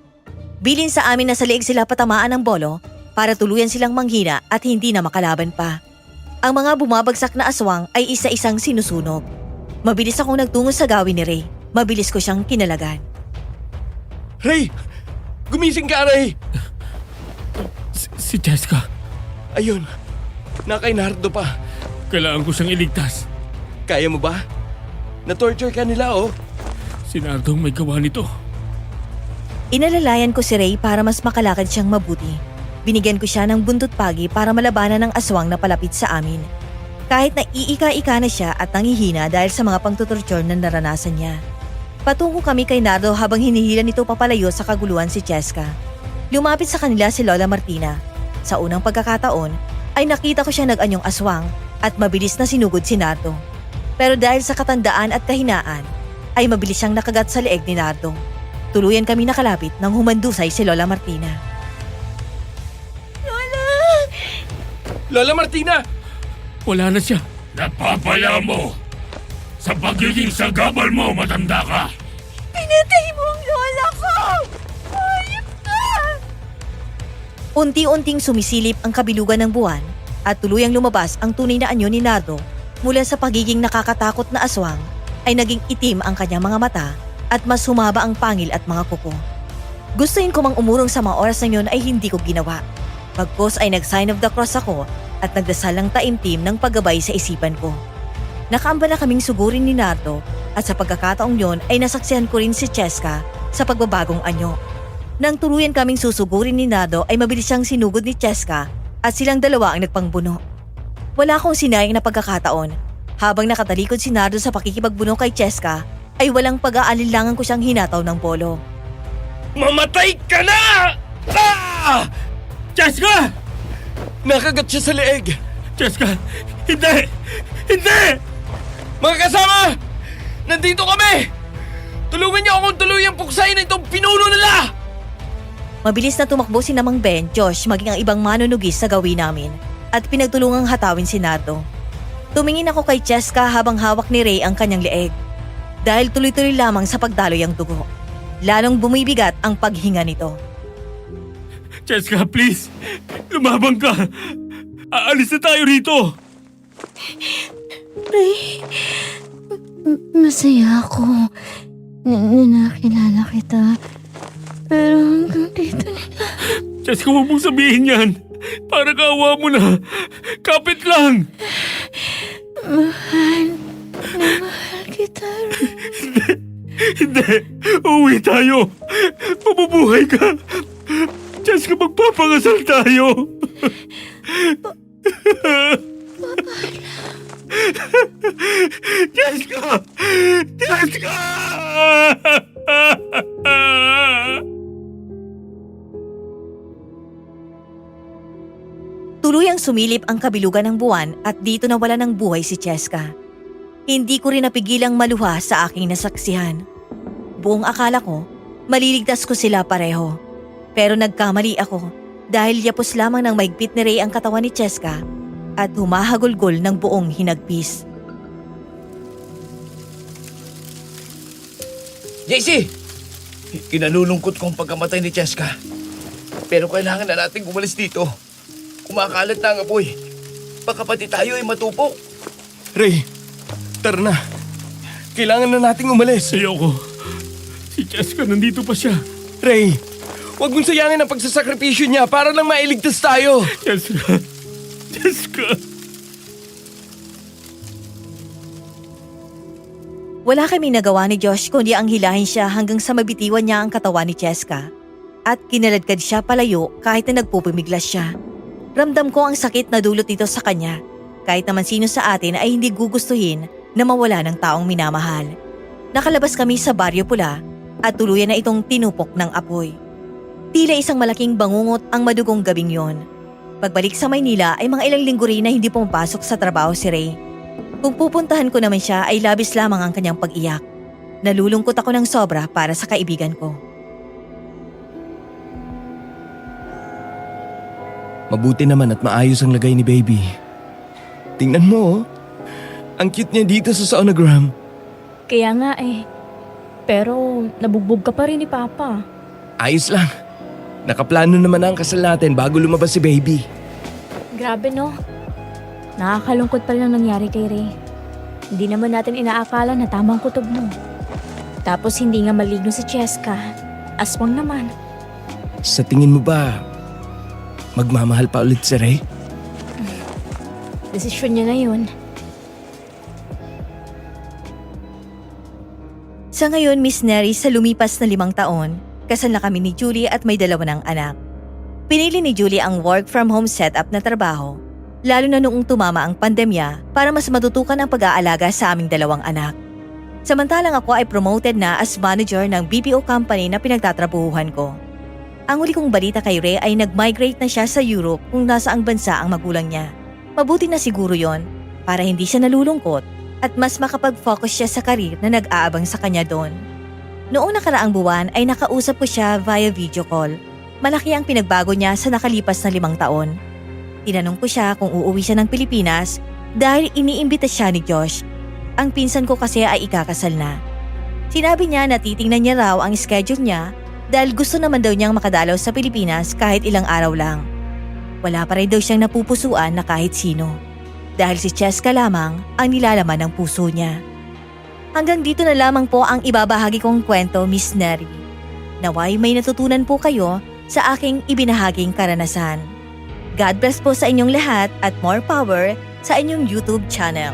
Bilin sa amin na sa leeg sila patamaan ng bolo para tuluyan silang manghina at hindi na makalaban pa. Ang mga bumabagsak na aswang ay isa-isang sinusunog. Mabilis akong nagtungo sa gawin ni Ray. Mabilis ko siyang kinalagan. Ray! Gumising ka, Ray! Si Cheska, Ayun, nakay Nardo pa. kailangan ko siyang iligtas. Kaya mo ba? Na-torture ka nila, oh. Si Nardong may gawa nito. Inalalayan ko si Ray para mas makalakad siyang mabuti. Binigyan ko siya ng buntot pagi para malabanan ng aswang na palapit sa amin. Kahit na iika-ika na siya at nangihina dahil sa mga pangtutorture na naranasan niya. Patungo kami kay Nardo habang hinihila nito papalayo sa kaguluhan si Cheska. Lumapit sa kanila si Lola Martina. Sa unang pagkakataon ay nakita ko siya nag-anyong aswang at mabilis na sinugod si Nardo. Pero dahil sa katandaan at kahinaan ay mabilis siyang nakagat sa leeg ni Nardo. Tuluyan kami nakalapit nang humandusay si Lola Martina. Lola Martina! Wala na siya. Napapala mo! Sa pagiging sagabal mo, matanda ka! Pinatay mo ang lola ko! Ayop ka! Unti-unting sumisilip ang kabilugan ng buwan at tuluyang lumabas ang tunay na anyo ni Nardo mula sa pagiging nakakatakot na aswang ay naging itim ang kanyang mga mata at mas humaba ang pangil at mga kuko. Gustuin ko mang umurong sa mga oras na yun ay hindi ko ginawa. Pagkos ay nag-sign of the cross ako at nagdasal ng taimtim ng paggabay sa isipan ko. Nakaamba na kaming sugurin ni Nardo at sa pagkakataong yon ay nasaksihan ko rin si Cheska sa pagbabagong anyo. Nang tuluyan kaming susugurin ni Nardo ay mabilis siyang sinugod ni Cheska at silang dalawa ang nagpangbuno. Wala akong sinayang na pagkakataon. Habang nakatalikod si Nardo sa pakikipagbuno kay Cheska, ay walang pag-aalinlangan ko siyang hinataw ng polo. Mamatay ka na! Ah! Cheska! Nakagat siya sa leeg! Cheska! Hindi! Hindi! Mga kasama! Nandito kami! Tulungan niyo akong tuluyang puksain itong pinuno nila! Mabilis na tumakbo si Namang Ben, Josh, maging ang ibang manunugis sa gawin namin at pinagtulungang hatawin si Nardo. Tumingin ako kay Cheska habang hawak ni Ray ang kanyang leeg. Dahil tuloy-tuloy lamang sa pagdaloy ang dugo. Lalong bumibigat ang paghinga nito. Cheska, please! Lumabang ka! Aalis na tayo rito! Ray, masaya ako na nakilala kita. Pero hanggang dito na. Cheska, huwag mong sabihin yan! Para kaawa mo na! Kapit lang! Mahal kita, Ray. Hindi! Uwi tayo! Mabubuhay ka! Cheska, magpapangasal tayo! Cheska! Cheska! Tuluyang sumilip ang kabilugan ng buwan at dito nawala ng buhay si Cheska. Hindi ko rin napigilang maluha sa aking nasaksihan. Buong akala ko, maliligtas ko sila pareho. Pero nagkamali ako dahil yapos lamang ng maigpit ni Ray ang katawan ni Cheska at humahagulgol ng buong hinagpis. JC! Kinalulungkot ko ang pagkamatay ni Cheska. Pero kailangan na nating umalis dito. Kumakalat na ang apoy. Baka pati tayo ay matupok. Ray, tara na. Kailangan na nating umalis. Ayoko. Si Cheska, nandito pa siya. Ray, huwag mong sayangin ang pagsasakripisyo niya para lang mailigtas tayo. Cheska. Cheska. Wala kaming nagawa ni Josh kundi ang hilahin siya hanggang sa mabitiwan niya ang katawan ni Cheska. At kinaladkad siya palayo kahit na nagpupumiglas siya. Ramdam ko ang sakit na dulot nito sa kanya. Kahit naman sino sa atin ay hindi gugustuhin na mawala ng taong minamahal. Nakalabas kami sa Baryo Pula at tuluyan na itong tinupok ng apoy. Tila isang malaking bangungot ang madugong gabing yon. Pagbalik sa Maynila ay mga ilang linggo rin na hindi pumapasok sa trabaho si Ray. Kung pupuntahan ko naman siya ay labis lamang ang kanyang pag-iyak. Nalulungkot ako ng sobra para sa kaibigan ko. Mabuti naman at maayos ang lagay ni baby. Tingnan mo, ang cute niya dito sa sonogram. Kaya nga eh. Pero nabugbog ka pa rin ni Papa. Ayos lang. Nakaplano naman ang kasal natin bago lumabas si baby. Grabe no. Nakakalungkot pa rin ang nangyari kay Ray. Hindi naman natin inaakala na tamang kutob mo. Tapos hindi nga maligno si Cheska. Aswang naman. Sa tingin mo ba, magmamahal pa ulit si Ray? Desisyon niya na yun. Sa ngayon, Miss Neri, sa lumipas na 5 taon, kasal na kami ni Julie at may 2 ng anak. Pinili ni Julie ang work from home setup na trabaho, lalo na noong tumama ang pandemya para mas matutukan ang pag-aalaga sa aming 2 anak. Samantalang ako ay promoted na as manager ng BPO company na pinagtatrabuhuhan ko. Ang huli kong balita kay Ray ay nag-migrate na siya sa Europe kung nasaang bansa ang magulang niya. Mabuti na siguro yon para hindi siya nalulungkot at mas makapag-focus siya sa karir na nag-aabang sa kanya doon. Noong nakaraang buwan ay nakausap ko siya via video call. Malaki ang pinagbago niya sa nakalipas na 5 taon. Tinanong ko siya kung uuwi siya ng Pilipinas dahil iniimbita siya ni Josh. Ang pinsan ko kasi ay ikakasal na. Sinabi niya na titingnan niya raw ang schedule niya dahil gusto naman daw niyang makadalaw sa Pilipinas kahit ilang araw lang. Wala pa rin daw siyang napupusuan na kahit sino. Dahil si Cheska lamang ang nilalaman ng puso niya. Hanggang dito na lamang po ang ibabahagi kong kwento, Miss Neri. Naway may natutunan po kayo sa aking ibinahaging karanasan. God bless po sa inyong lahat at more power sa inyong YouTube channel.